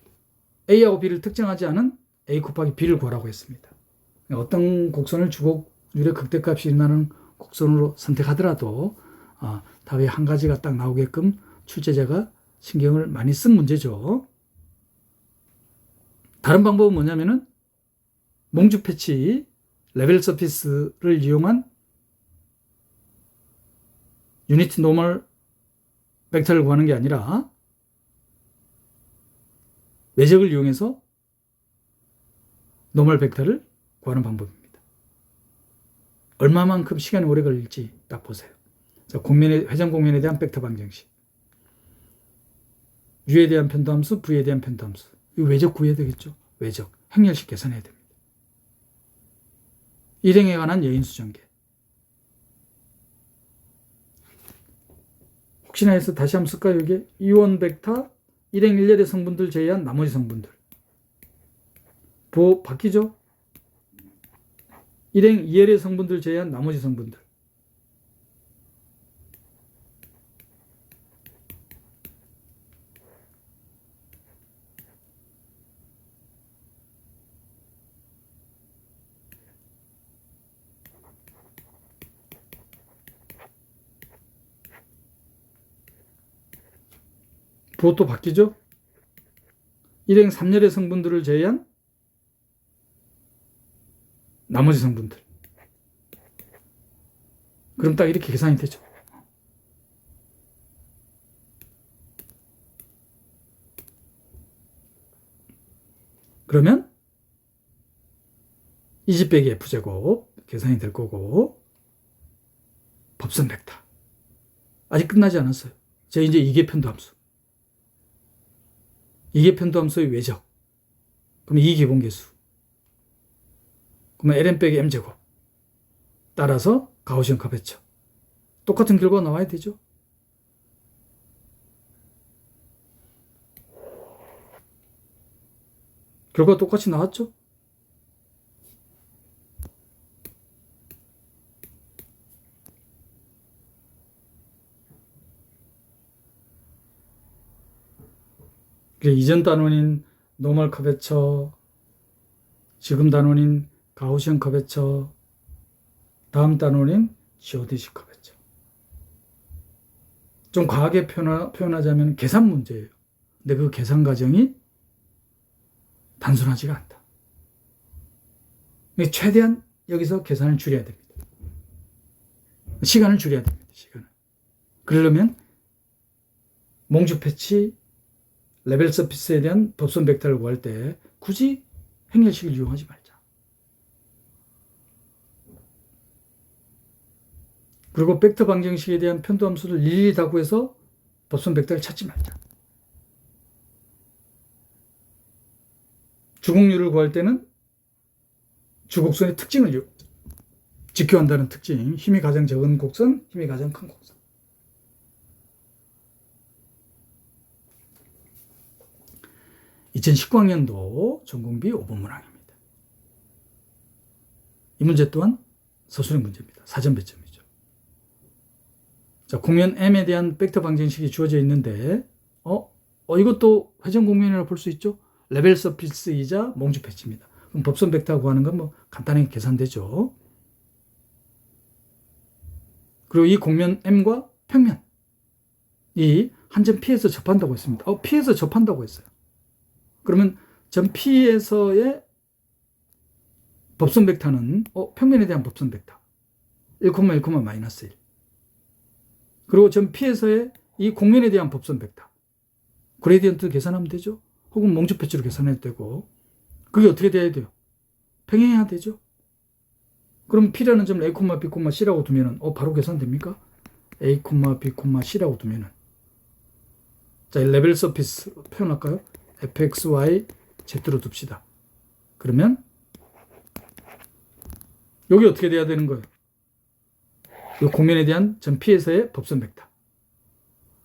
A하고 B를 특정하지 않은 A 곱하기 B를 구하라고 했습니다. 어떤 곡선을 주곡률의 극대값이 일어나는 곡선으로 선택하더라도 답이 한 가지가 딱 나오게끔 출제자가 신경을 많이 쓴 문제죠. 다른 방법은 뭐냐면은 몽주 패치 레벨 서피스를 이용한 유니티 노멀 벡터를 구하는 게 아니라 외적을 이용해서 노멀 벡터를 구하는 방법입니다. 얼마만큼 시간이 오래 걸릴지 딱 보세요. 자, 회전 곡면에 대한 벡터 방정식, U에 대한 편도함수, V에 대한 편도함수, 이 외적 구해야 되겠죠. 외적 행렬식 계산해야 됩니다. 일행에 관한 여인수 전개. 혹시나 해서 다시 한번 쓸까요? 이게 이원 벡터 일행 1열의 성분들 제외한 나머지 성분들. 바뀌죠? 일행 2열의 성분들 제외한 나머지 성분들. 부호도 바뀌죠? 일행 3열의 성분들을 제외한 나머지 성분들. 그럼 딱 이렇게 계산이 되죠. 그러면 20 빼기 F제곱 계산이 될 거고, 법선 벡터. 아직 끝나지 않았어요. 이제 이계편도 함수. 이계편도 함수의 외적. 그럼 이기본계수. 그러면 ln 빼기 m제곱. 따라서 가우시언 커베처. 똑같은 결과가 나와야 되죠. 결과 똑같이 나왔죠? 이전 단원인 노멀 커베처, 지금 단원인 가우시언 커베처 다음 단원인 지오데시커겠죠. 좀 과하게 표현하자면 계산 문제예요. 근데 그 계산 과정이 단순하지가 않다. 최대한 여기서 계산을 줄여야 됩니다. 시간을 줄여야 됩니다. 시간을. 그러려면 몽주 패치 레벨 서피스에 대한 법선 벡터를 구할 때 굳이 행렬식을 이용하지 말자. 그리고 벡터 방정식에 대한 편도함수를 일일이 다 구해서 법선 벡터를 찾지 말자. 주곡률을 구할 때는 주곡선의 특징을 지켜한다는 특징, 힘이 가장 적은 곡선, 힘이 가장 큰 곡선. (2019학년도) 전공비 5번 문항입니다. 이 문제 또한 서술형 문제입니다. 사전 배점이죠. 자, 공면 M에 대한 벡터 방정식이 주어져 있는데, 이것도 회전 공면이라고 볼 수 있죠. 레벨 서피스이자 몽주 패치입니다. 그럼 법선 벡터 구하는 건 뭐 간단하게 계산되죠. 그리고 이 공면 M과 평면이 한 점 P에서 접한다고 했습니다. P에서 접한다고 했어요. 그러면 점 P에서의 법선 벡터는 평면에 대한 법선 벡터 1, 1, 마이너스 1. 그리고 점 P에서의 이 공면에 대한 법선 벡터 그레디언트 계산하면 되죠. 혹은 몽주 패치로 계산해도 되고, 그게 어떻게 돼야 돼요? 평행해야 되죠. 그럼 P라는 점을 A, B, C라고 두면은 바로 계산됩니까? A, B, C라고 두면은, 자, 레벨 서피스 표현할까요? fx, y, z로 둡시다. 그러면 여기 어떻게 돼야 되는 거예요? 이 공면에 대한 점 P에서의 법선 벡터.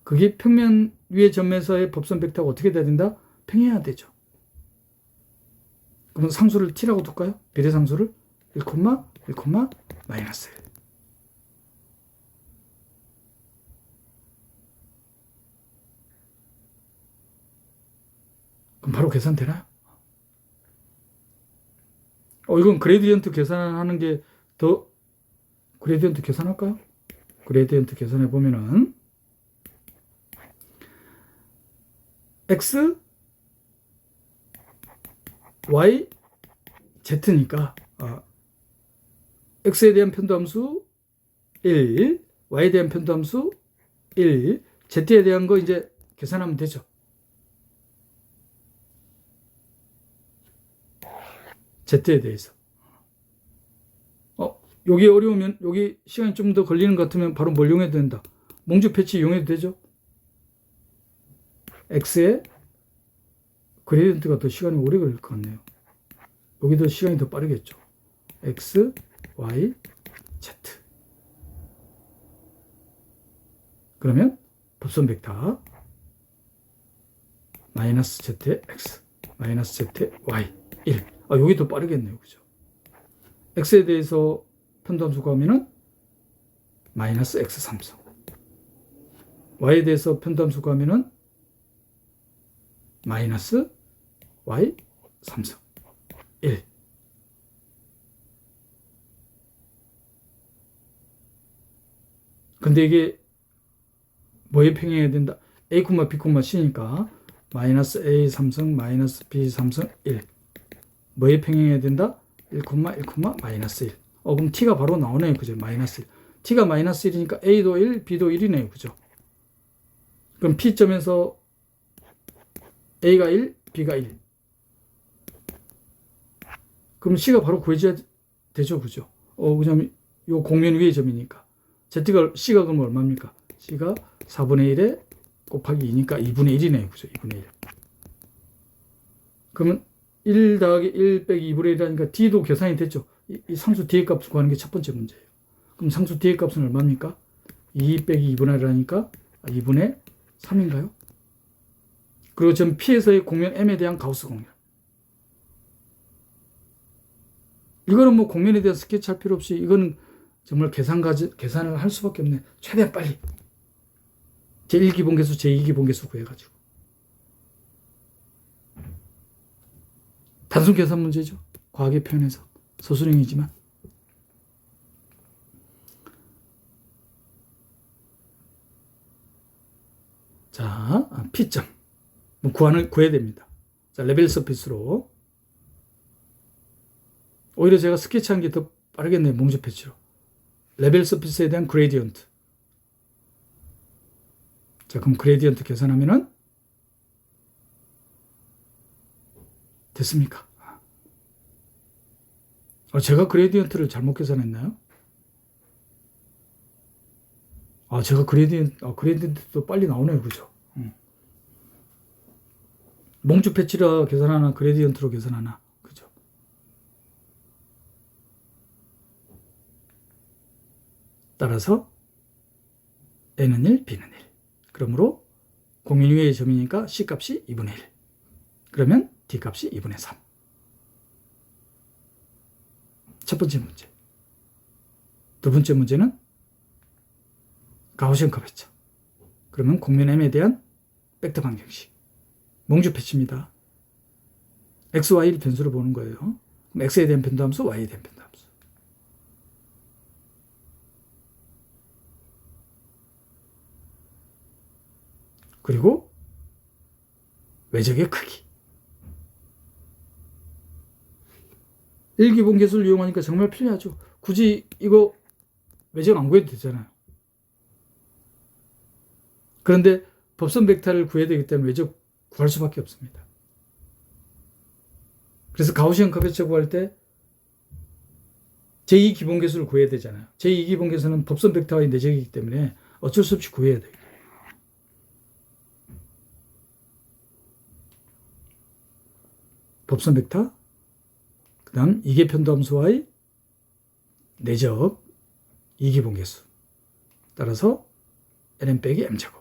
그게 평면 위의 점에서의 법선 벡터가 어떻게 돼야 된다? 평행해야 되죠. 그럼 상수를 t라고 둘까요? 비례상수를 1, 1, 마이너스 1. 그럼 바로 계산되나요? 이건 그레디언트 계산하는 게 더, 그레디언트 계산할까요? 그레디언트 계산해 보면은 x, y, z니까 x에 대한 편도함수 1, y에 대한 편도함수 1, z에 대한 거 이제 계산하면 되죠. z에 대해서. 여기 어려우면, 여기 시간이 좀 더 걸리는 것 같으면 바로 뭘 이용해도 된다. 몽주 패치 이용해도 되죠. x의 그레디언트가 더 시간이 오래 걸릴 것 같네요. 여기도 시간이 더 빠르겠죠. x, y, z. 그러면 법선 벡터 마이너스 z의 x, 마이너스 z의 y, 1. 여기 더 빠르겠네요. 그죠? x에 대해서 편도함수 구하면은 마이너스 x 3성. y에 대해서 편도함수 구하면은 마이너스 y 3성 1. 근데 이게 뭐에 평행해야 된다? a, b, c니까 마이너스 a 3성 마이너스 b 3성 1. 뭐에 평행해야 된다? 1, 1, 마이너스 1. 그럼 t가 바로 나오네요. 그죠? 마이너스 1. t가 마이너스 1이니까 a도 1, b도 1이네요. 그죠? 그럼 p점에서 a가 1, b가 1. 그럼 c가 바로 구해져야 되죠. 그죠? 그냥 요 공면 위의 점이니까. c가 그럼 얼마입니까? c가 4분의 1에 곱하기 2니까 2분의 1이네요. 그죠? 2분의 1. 그러면 1 더하기 1 빼기 2분의 1이라니까 d도 계산이 됐죠. 이 상수 d의 값을 구하는 게 첫 번째 문제예요. 그럼 상수 d의 값은 얼마입니까? 2 빼기 2분의 1이라니까 2분의 3인가요? 그리고 점 P에서의 공면 M에 대한 가우스 공면. 이거는 뭐 공면에 대한 스케치 할 필요 없이 이거는 정말 계산을 할 수밖에 없네. 최대한 빨리. 제1기본계수, 제2기본계수 구해가지고. 단순 계산 문제죠. 과하게 표현해서. 서술형이지만. 자, P점. 구해야 됩니다. 자, 레벨 서피스로. 오히려 제가 스케치한 게 더 빠르겠네요. 몽주 패치로. 레벨 서피스에 대한 그레디언트. 자, 그럼 그레디언트 계산하면은 됐습니까? 제가 그레디언트를 잘못 계산했나요? 제가 그레디언트도 빨리 나오네요. 그죠? 몽주 패치라 계산하나, 그레디언트로 계산하나. 그죠? 따라서 N은 1, B는 1. 그러므로 공인 위의 점이니까 C 값이 2분의 1. 그러면 D 값이 2분의 3. 첫 번째 문제. 두 번째 문제는 가우시언 커베처. 그러면 곡면 M에 대한 벡터 방정식. 몽주 패치입니다. X, Y를 변수로 보는 거예요. 그럼 X에 대한 변도함수, Y에 대한 변도함수. 그리고 외적의 크기. 1기본계수를 이용하니까 정말 편리하죠. 굳이 이거 외적 안 구해도 되잖아요. 그런데 법선 벡터를 구해야 되기 때문에 외적 구할 수밖에 없습니다. 그래서 가우시언 커베처 구할 때 제2기본계수를 구해야 되잖아요. 제2기본계수는 법선 벡터와의 내적이기 때문에 어쩔 수 없이 구해야 돼요. 법선 벡터, 그 다음 이계편도함수와의 내적 2기본계수. 따라서 ln 빼기 m제곱.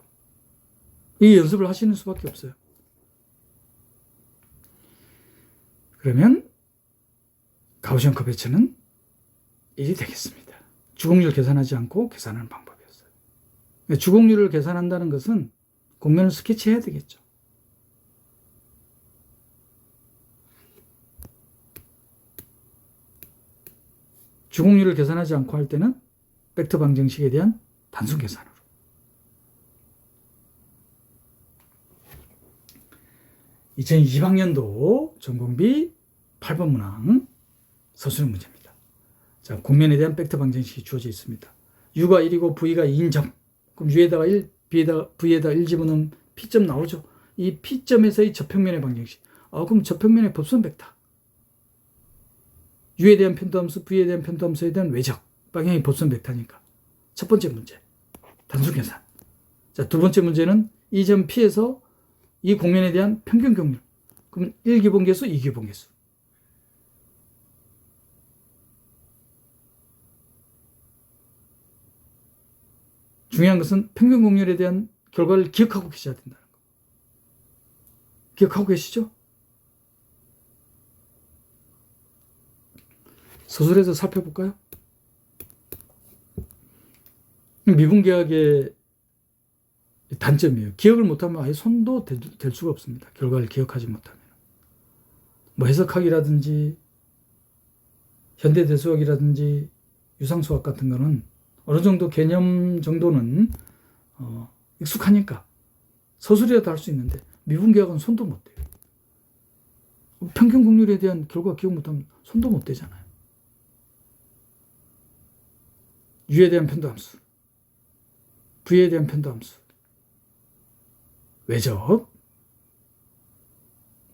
이 연습을 하시는 수밖에 없어요. 그러면 가우시언 커베처는 1이 되겠습니다. 주곡률 계산하지 않고 계산하는 방법이었어요. 주곡률을 계산한다는 것은 곡면을 스케치해야 되겠죠. 주곡률을 계산하지 않고 할 때는 벡터 방정식에 대한 단순 계산으로. (2020학년도) 전공비 8번 문항 서술형 문제입니다. 자, 곡면에 대한 벡터 방정식이 주어져 있습니다. U가 1이고 V가 2인 점. 그럼 U에다가 1, V에다가 1 집어넣으면 P점 나오죠. 이 P점에서의 저평면의 방정식. 그럼 저평면의 법선 벡터. U에 대한 편도함수, V에 대한 편도함수에 대한 외적 방향이 법선 벡터니까. 첫 번째 문제. 단순 계산. 자, 두 번째 문제는 이 점 P에서 이 곡면에 대한 평균 경률. 그럼 1기본계수, 2기본계수. 중요한 것은 평균 곡률에 대한 결과를 기억하고 계셔야 된다는 거. 기억하고 계시죠? 서술에서 살펴볼까요? 미분계약의 단점이에요. 기억을 못하면 아예 손도 댈 수가 없습니다. 결과를 기억하지 못하면. 해석학이라든지 현대대수학이라든지 유상수학 같은 거는 어느 정도 개념 정도는 익숙하니까 서술이라도 할 수 있는데 미분계약은 손도 못 대요. 평균 곡률에 대한 결과 기억 못하면 손도 못 대잖아요. U에 대한 편도함수, V에 대한 편도함수, 외적,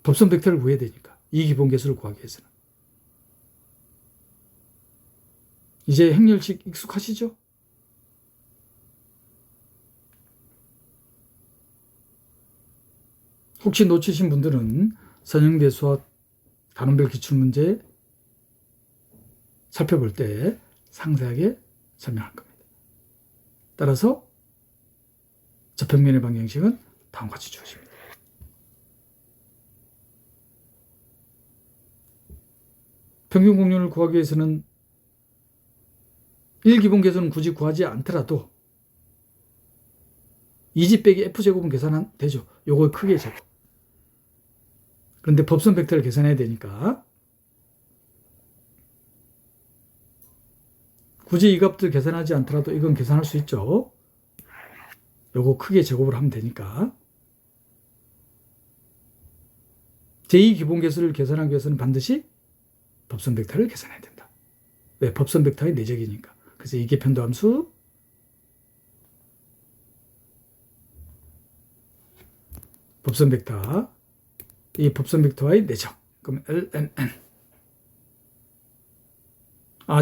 법선 벡터를 구해야 되니까 이 기본계수를 구하기 위해서는. 이제 행렬식 익숙하시죠? 혹시 놓치신 분들은 선형대수학 단원별 기출문제 살펴볼 때 상세하게 설명할 겁니다. 따라서 저평면의 방정식은 다음과 같이 주어집니다. 평균 곡률을 구하기 위해서는 1기본계수는 굳이 구하지 않더라도 2집 빼기 F제곱은 계산은 되죠. 요거의 크기의 제곱. 그런데 법선 벡터를 계산해야 되니까 굳이 이 값들 계산하지 않더라도 이건 계산할 수 있죠. 요거 크게 제곱을 하면 되니까. 제2기본계수를 계산하기 위해서는 반드시 법선 벡터를 계산해야 된다. 왜? 법선 벡터의 내적이니까. 그래서 이계편도함수 법선 벡터, 이 법선 벡터와의 내적. 그럼 LMN.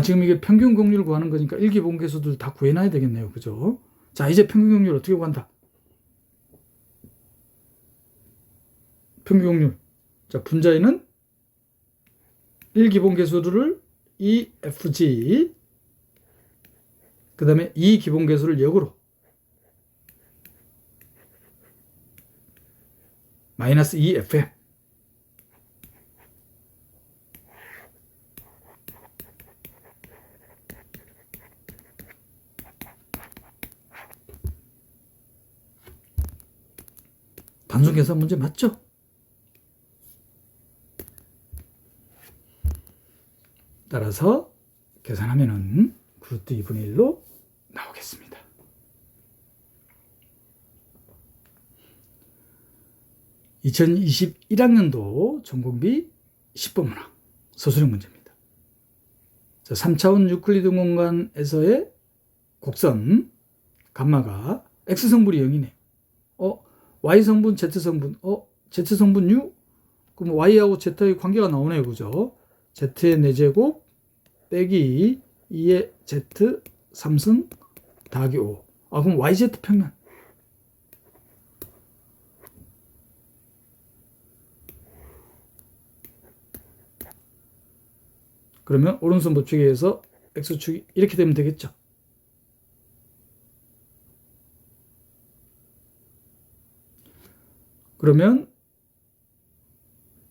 지금 이게 평균 공률 구하는 거니까 일기본계수들 다 구해놔야 되겠네요. 그죠? 자, 이제 평균 공률 어떻게 구한다? 평균 공률. 자, 분자에는 1기본계수를 EFG, 그 다음에 2기본계수를 역으로 마이너스 EFM. 단순 계산 문제 맞죠? 따라서 계산하면은 루트 2분의 1로 나오겠습니다. (2021학년도) 전공비 10번 문항 서술형 문제입니다. 자, 3차원 유클리드 공간에서의 곡선 감마가 X성분이 0이네. Y성분, Z성분, Z성분 U? 그럼 Y하고 Z의 관계가 나오네요. 그죠? Z의 4제곱 빼기 2의 Z 3승 더하기 5. 그럼 YZ 평면. 그러면 오른손 법칙에 의해서 X축이 이렇게 되면 되겠죠. 그러면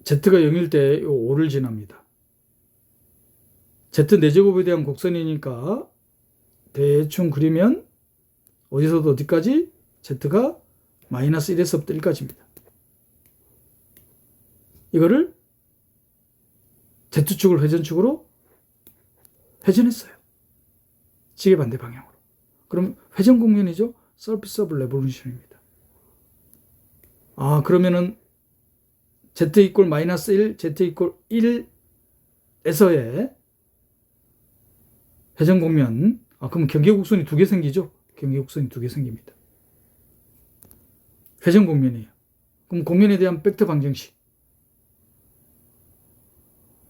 Z가 0일 때 5를 지납니다. Z 4제곱에 대한 곡선이니까 대충 그리면 어디서도 어디까지? Z가 마이너스 1에서부터 1까지입니다. 이거를 Z축을 회전축으로 회전했어요. 시계 반대 방향으로. 그럼 회전 공면이죠. Surface of Revolution입니다. 그러면은 Z 이꼴 마이너스 1, Z 이꼴 1에서의 회전 공면. 그럼 경계곡선이 2개 생기죠. 경계곡선이 2개 생깁니다. 회전 공면이에요. 그럼 공면에 대한 벡터 방정식.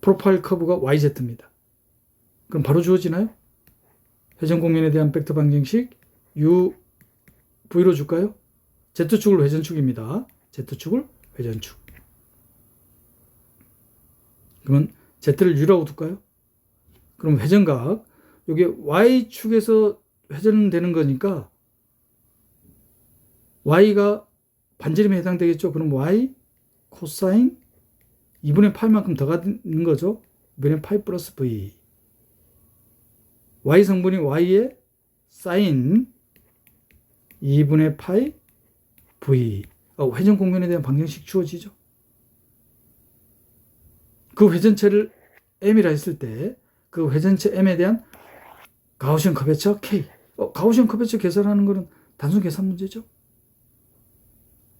프로파일 커브가 YZ입니다. 그럼 바로 주어지나요? 회전 공면에 대한 벡터 방정식 U V로 줄까요? Z축을 회전축입니다. Z축을 회전축. 그러면 Z를 U라고 둘까요? 그럼 회전각, 이게 Y축에서 회전되는 거니까 Y가 반지름에 해당되겠죠. 그럼 Y 코사인 2분의 파이만큼 더 가는 거죠. 2분의 파이 플러스 V. Y 성분이 Y의 사인 2분의 파이 V. 회전 공면에 대한 방정식 주어지죠. 그 회전체를 M이라 했을 때 그 회전체 M에 대한 가우시언 커베처 K. 가우시언 커베처 계산하는 거는 단순 계산 문제죠.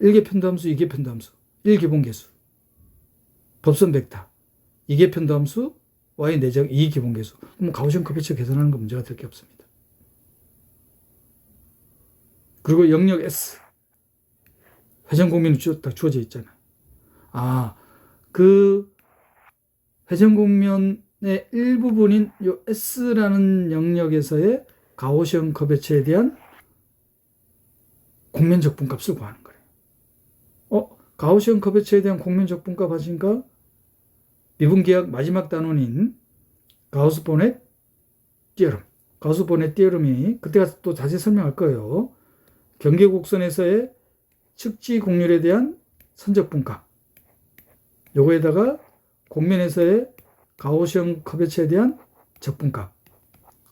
1개 편도함수, 2개 편도함수, 1기본계수, 법선 벡터, 2개 편도함수, Y 내적 2기본계수. 그럼 가우시언 커베처 계산하는 건 문제가 될 게 없습니다. 그리고 영역 S. 회전 공면이 딱 주어져 있잖아요. 그 회전 공면의 일부분인 요 S라는 영역에서의 가우시언 커베처에 대한 공면 적분값을 구하는 거예요. 가우시언 커베처에 대한 공면 적분값 하신가? 미분계약 마지막 단원인 가우스-보넷 띠어럼. 가우스-보넷 띠어럼이 그때가 또 자세히 설명할 거예요. 경계곡선에서의 측지 곡률에 대한 선적분값. 요거에다가 곡면에서의 가우시언 커베처에 대한 적분값.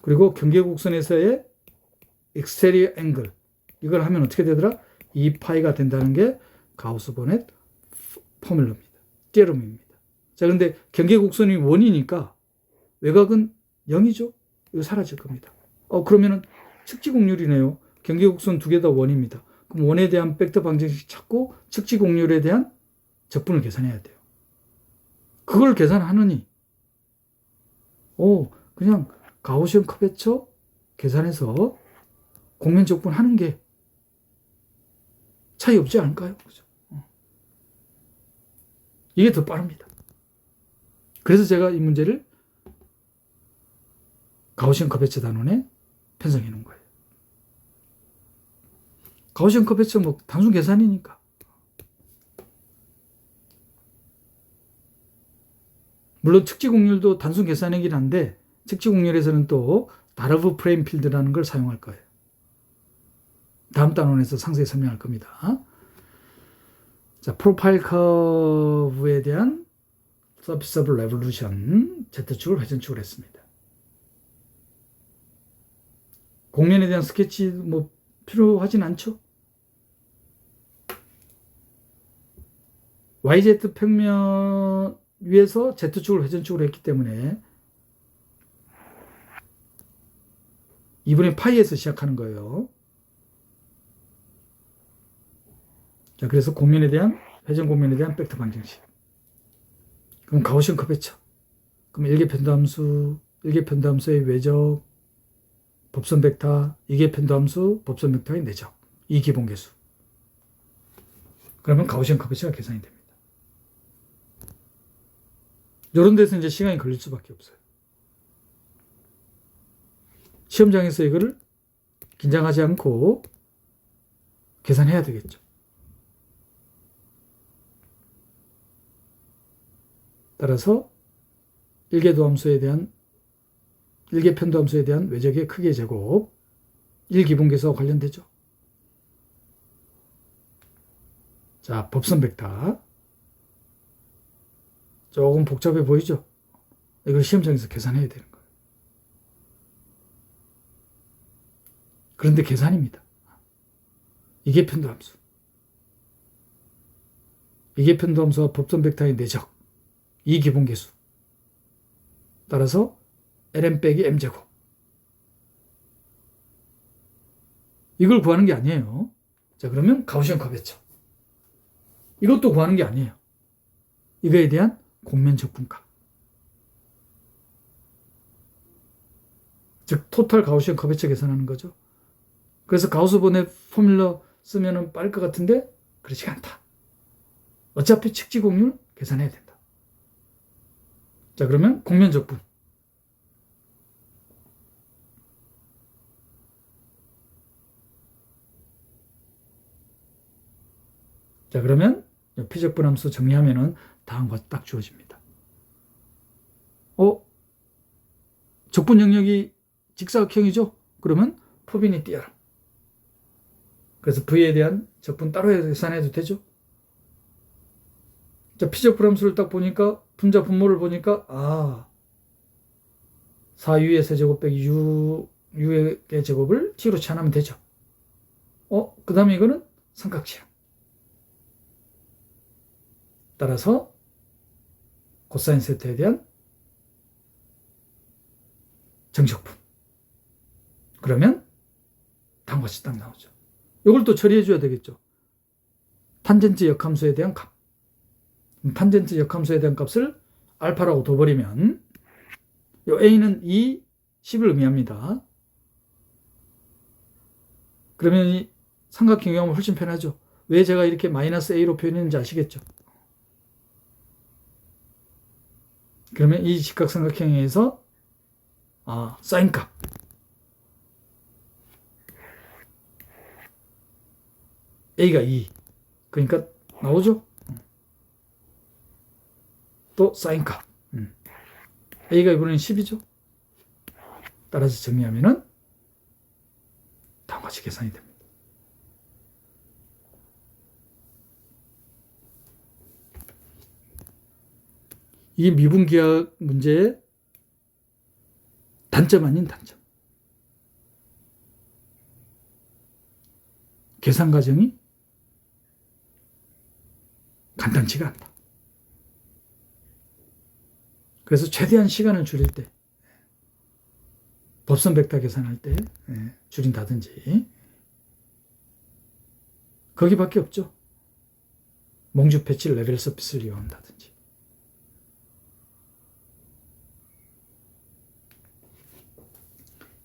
그리고 경계곡선에서의 exterior angle. 이걸 하면 어떻게 되더라? 2파이가 된다는 게 가우스-보넷 포뮬러입니다. 띠어럼입니다. 자, 그런데 경계곡선이 원이니까 외곽은 0이죠? 이거 사라질 겁니다. 그러면은 측지곡률이네요. 경계곡선 두 개 다 원입니다. 그럼 원에 대한 벡터 방정식 찾고 측지 공률에 대한 적분을 계산해야 돼요. 그걸 계산하느니 그냥 가우시언 커베처 계산해서 공면 적분 하는 게 차이 없지 않을까요? 그죠? 이게 더 빠릅니다. 그래서 제가 이 문제를 가우시언 커베처 단원에 편성해 놓은 거예요. 가우시언 커베처 뭐 단순 계산이니까. 물론 측지 공률도 단순 계산이긴 한데 측지 공률에서는 또 다르브 프레임 필드라는 걸 사용할 거예요. 다음 단원에서 상세히 설명할 겁니다. 자, 프로파일 커브에 대한 서피스 오브 레볼루션 Z축을 회전축을 했습니다. 공면에 대한 스케치 뭐 필요하진 않죠? YZ 평면 위에서 Z축을 회전축을 했기 때문에 2분의 파이에서 시작하는 거예요. 자, 그래서 공면에 대한 회전 공면에 대한 벡터 방정식. 그럼 가우시언 커베처. 그럼 일개편도함수의 외적, 법선 벡터, 이개편도함수, 법선 벡터의 내적. 이 기본계수. 그러면 가우시언 커베처가 계산이 됩니다. 이런 데서 이제 시간이 걸릴 수밖에 없어요. 시험장에서 이거를 긴장하지 않고 계산해야 되겠죠. 따라서 일개편도함수에 대한 외적의 크기의 제곱 1기본계수와 관련되죠. 자, 법선 벡터 조금 복잡해 보이죠? 이걸 시험장에서 계산해야 되는 거예요. 그런데 계산입니다. 이개편도함수. 이개편도함수와 법선 벡터의 내적 이 기본계수. 따라서 ln 빼기 m제곱. 이걸 구하는 게 아니에요. 자, 그러면 가우시언 커베처. 이것도 구하는 게 아니에요. 이거에 대한 공면 적분값. 즉 토탈 가우시언 커베처 계산하는 거죠. 그래서 가우스본의 포뮬러 쓰면은 빠를 것 같은데 그렇지 않다. 어차피 측지 공률 계산해야 된다. 자, 그러면 공면 적분. 자, 그러면 피적분함수 정리하면은 다음과 딱 주어집니다. 적분 영역이 직사각형이죠? 그러면 포비니 띄어라. 그래서 V에 대한 적분 따로 계산해도 되죠? 자, 피적분함수를 딱 보니까 분자 분모를 보니까 4U의 세제곱 빼기 U의 제곱을 T로 치환하면 되죠. 그 다음에 이거는 삼각지향. 따라서 코사인 세타에 대한 정적분. 그러면 다음과 같이 딱 나오죠. 이걸 또 처리해 줘야 되겠죠. 탄젠트 역함수에 대한 값. 탄젠트 역함수에 대한 값을 알파라고 둬버리면 요 A는 2, 10을 의미합니다. 그러면 이 삼각형 유형은 훨씬 편하죠. 왜 제가 이렇게 마이너스 A로 표현했는지 아시겠죠? 그러면 이 직각삼각형에서 사인값 A가 2 그러니까 나오죠? 또 사인값 A가 이번에는 10이죠? 따라서 정리하면은 다음과 같이 계산이 됩니다. 이게 미분기하 문제의 단점 아닌 단점. 계산 과정이 간단치가 않다. 그래서 최대한 시간을 줄일 때 법선 벡터 계산할 때 줄인다든지 거기밖에 없죠. 몽주 패치 레벨 서피스를 이용한다든지.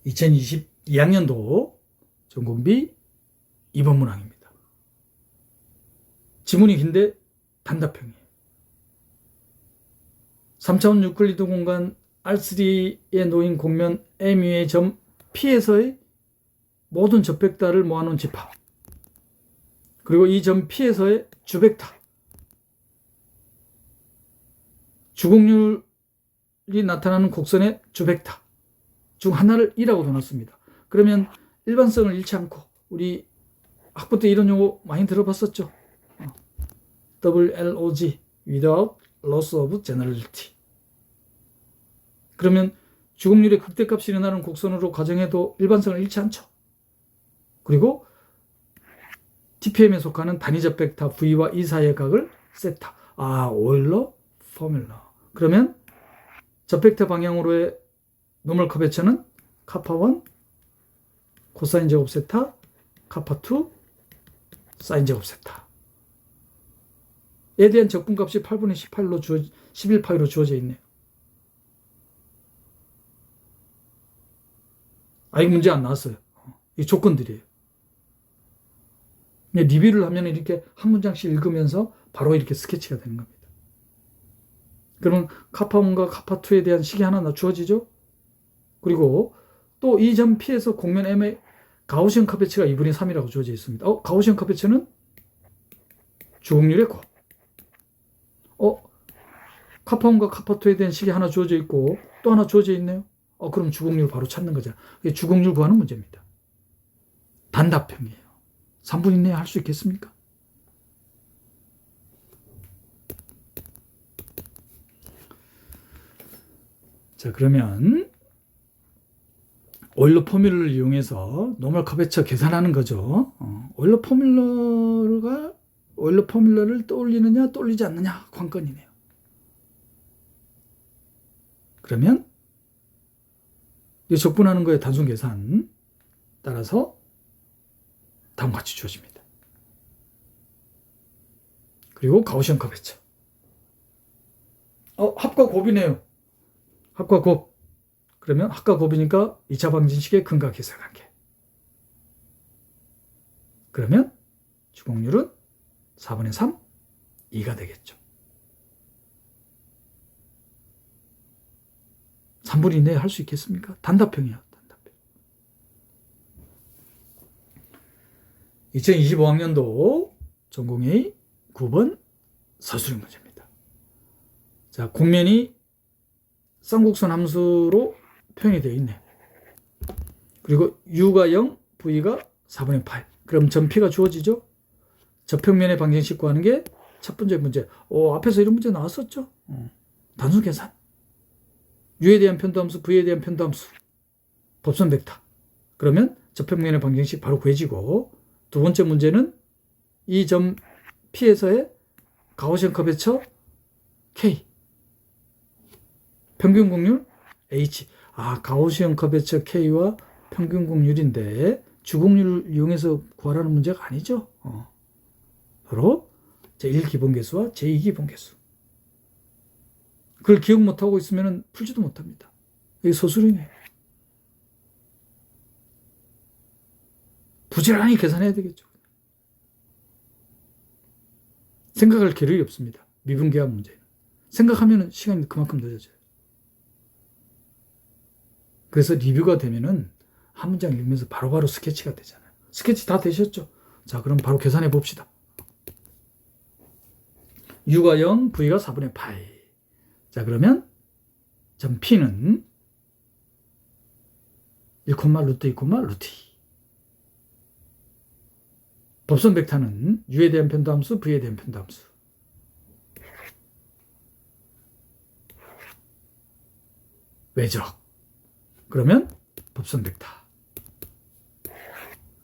(2022학년도) 전공비 2번 문항입니다. 지문이 긴데 단답형이에요. 3차원 유클리드 공간 R3에 놓인 곡면 M 위의 점 P에서의 모든 접벡터를 모아놓은 집합, 그리고 이 점 P에서의 주벡터, 주곡률이 나타나는 곡선의 주벡터 중 하나를 E라고 둬놨습니다. 그러면 일반성을 잃지 않고, 우리 학부 때 이런 용어 많이 들어봤었죠. WLOG, without loss of generality. 그러면 주곡률의 극대값이 일어나는 곡선으로 가정해도 일반성을 잃지 않죠. 그리고 TPM에 속하는 단위적 벡터 V와 E 사이의 각을 세타. 오일러 포뮬러. 그러면 접벡터 방향으로의 노멀 커베처는 카파1 코사인 제곱 세타, 카파2 사인 제곱 세타에 대한 적분값이 8분의 11파이로 주어져 있네요. 이 문제 안 나왔어요. 이 조건들이에요. 리뷰를 하면 이렇게 한 문장씩 읽으면서 바로 이렇게 스케치가 되는 겁니다. 그러면 카파1과 카파2에 대한 식이 하나 주어지죠. 그리고 또 이 점 P에서 곡면 M의 가우시언 커베처가 2분의 3이라고 주어져 있습니다. 가우시언 커베처는 주곡률의 곱. 카파1과 카파2에 대한 식이 하나 주어져 있고 또 하나 주어져 있네요. 그럼 주곡률 바로 찾는 거죠. 주곡률 구하는 문제입니다. 단답형이에요. 3분 이내에 할 수 있겠습니까? 자, 그러면 오일러 포뮬러를 이용해서 노멀 커베처 계산하는 거죠. 오일러 포뮬러를 떠올리느냐 떠올리지 않느냐 관건이네요. 그러면 이 적분하는 거에 단순 계산 따라서 다음과 같이 주어집니다. 그리고 가우시언 커베처. 합과 곱이네요. 합과 곱. 그러면 합과 곱이니까 2차 방정식의 근과 계산관계. 그러면 주곡률은 4분의 3, 2가 되겠죠. 3분 이내에 할 수 있겠습니까? 단답형이야. 단답형. 2025학년도 전공의 9번 서술형 문제입니다. 자, 곡면이 쌍곡선 함수로 표현이 되어 있네. 그리고 U가 0, V가 4분의 8. 그럼 점 P가 주어지죠? 저평면의 방정식 구하는 게 첫 번째 문제. 앞에서 이런 문제 나왔었죠? 단순 계산. U에 대한 편도함수, V에 대한 편도함수, 법선 벡터. 그러면 저평면의 방정식 바로 구해지고, 두 번째 문제는 이 점 P에서의 가우시언 커베처 K, 평균 곡률 H. 가우시언 커베처 K와 평균 곡률인데 주곡률을 이용해서 구하라는 문제가 아니죠. 바로 제1기본계수와 제2기본계수. 그걸 기억 못하고 있으면 풀지도 못합니다. 이게 서술형이에요. 부지런히 계산해야 되겠죠. 생각할 겨를이 없습니다. 미분계학 문제는. 생각하면 시간이 그만큼 늦어져요. 그래서 리뷰가 되면은 한 문장 읽으면서 바로바로 스케치가 되잖아요. 스케치 다 되셨죠? 자, 그럼 바로 계산해 봅시다. U가 0, V가 4분의 8. 자, 그러면 점 P는 1, 루트 2, 루트 2. 법선 벡터는 U에 대한 편도함수, V에 대한 편도함수. 외적. 그러면 법선 벡터.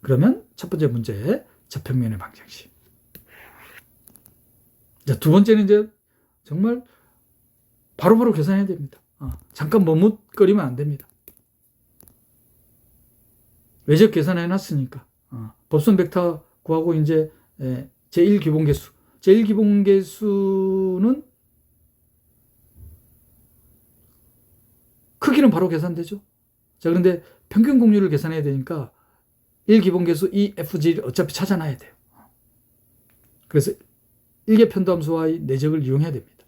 그러면 첫 번째 문제 저평면의 방정식. 자, 두 번째는 이제 정말 바로바로 계산해야 됩니다. 잠깐 머뭇거리면 안 됩니다. 외적 계산해 놨으니까. 법선 벡터 구하고 이제 제1기본계수. 제1기본계수는 크기는 바로 계산되죠. 자, 그런데 평균 공률을 계산해야 되니까 1기본계수 EFG를 어차피 찾아놔야 돼요. 그래서 일개 편도함수와의 내적을 이용해야 됩니다.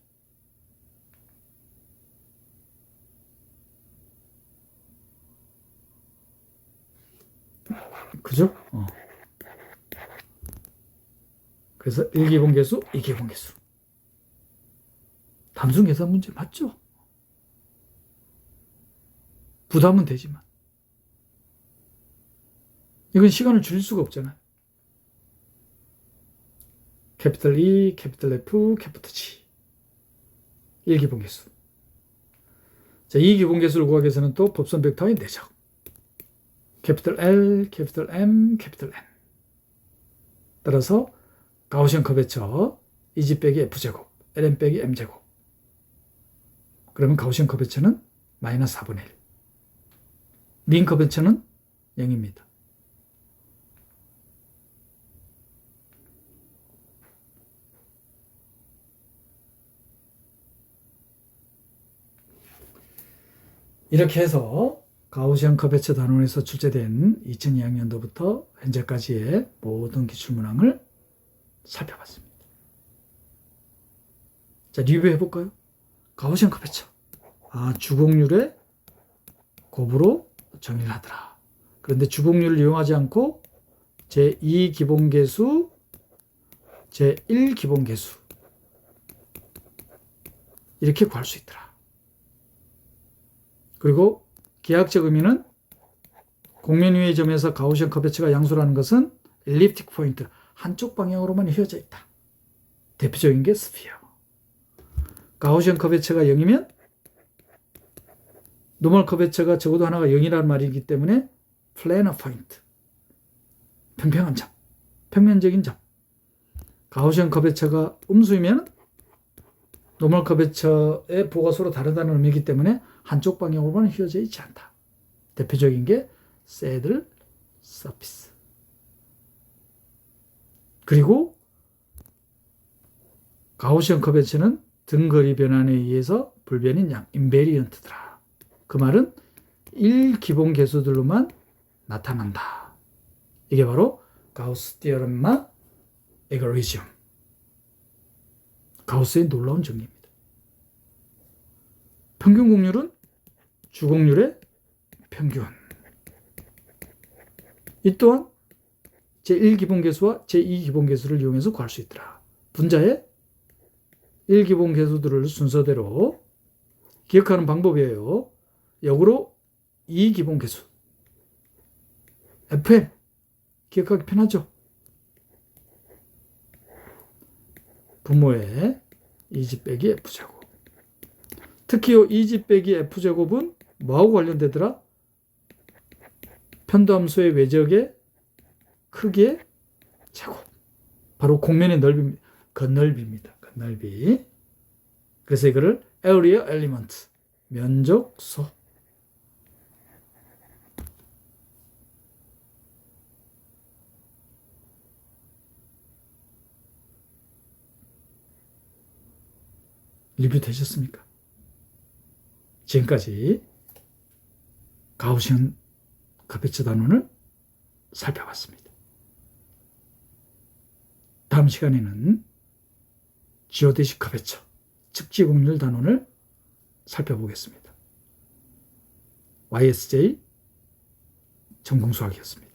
그죠? 그래서 1기본계수, 2기본계수. 단순 계산 문제 맞죠? 부담은 되지만. 이건 시간을 줄일 수가 없잖아요. 캐피탈 E, 캐피탈 F, 캐피탈 G. 1기본계수. 자, 2기본계수를 구하기 위해서는 또 법선 벡터의 내적. 캐피탈 L, 캐피탈 M, 캐피탈 N. 따라서 가우시안 커베처 EG 빼기 F제곱, LM 빼기 M제곱. 그러면 가우시안 커베처는 마이너스 4분의 1. 린 커베처는 0입니다. 이렇게 해서 가우시안 커베처 단원에서 출제된 2002학년도부터 현재까지의 모든 기출문항을 살펴봤습니다. 자, 리뷰해 볼까요? 가우시안 커베처. 주곡률의 곱으로 정의를 하더라. 그런데 주곡률을 이용하지 않고 제2기본계수, 제1기본계수 이렇게 구할 수 있더라. 그리고 기하학적 의미는 공면 위의 점에서 가우시안 커베처가 양수라는 것은 엘립틱 포인트, 한쪽 방향으로만 휘어져 있다. 대표적인 게 스피어. 가우시안 커베처가 0이면 노멀 커베처가 적어도 하나가 0이라는 말이기 때문에 플래너 포인트, 평평한 점, 평면적인 점. 가우시안 커베처가 음수이면 노멀 커베처의 부호가 서로 다르다는 의미이기 때문에 한쪽 방향으로만 휘어져 있지 않다. 대표적인 게 새들 서피스. 그리고 가우시안 커베처는 등거리 변환에 의해서 불변인 양, 인베리언트더라. 그 말은 1기본계수들로만 나타난다. 이게 바로 가우스 티어렘마 에거리즘. 가우스의 놀라운 정리입니다. 평균 공률은 주곡률의 평균. 이 또한 제1기본계수와 제2기본계수를 이용해서 구할 수 있더라. 분자의 1기본계수들을 순서대로 기억하는 방법이에요. 역으로 2기본계수. FM. 기억하기 편하죠? 분모의 2지 빼기 F제곱. 특히 이 2지 빼기 F제곱은 뭐하고 관련되더라? 편도함수의 외적의 크기의 제곱. 바로 공면의 넓이입니다. 건널비입니다. 건널비. 그래서 이거를 area element, 면적소. 리뷰 되셨습니까? 지금까지 가우시안 커베처 단원을 살펴봤습니다. 다음 시간에는 지오데식 커베처, 측지곡률 단원을 살펴보겠습니다. YSJ 전공수학이었습니다.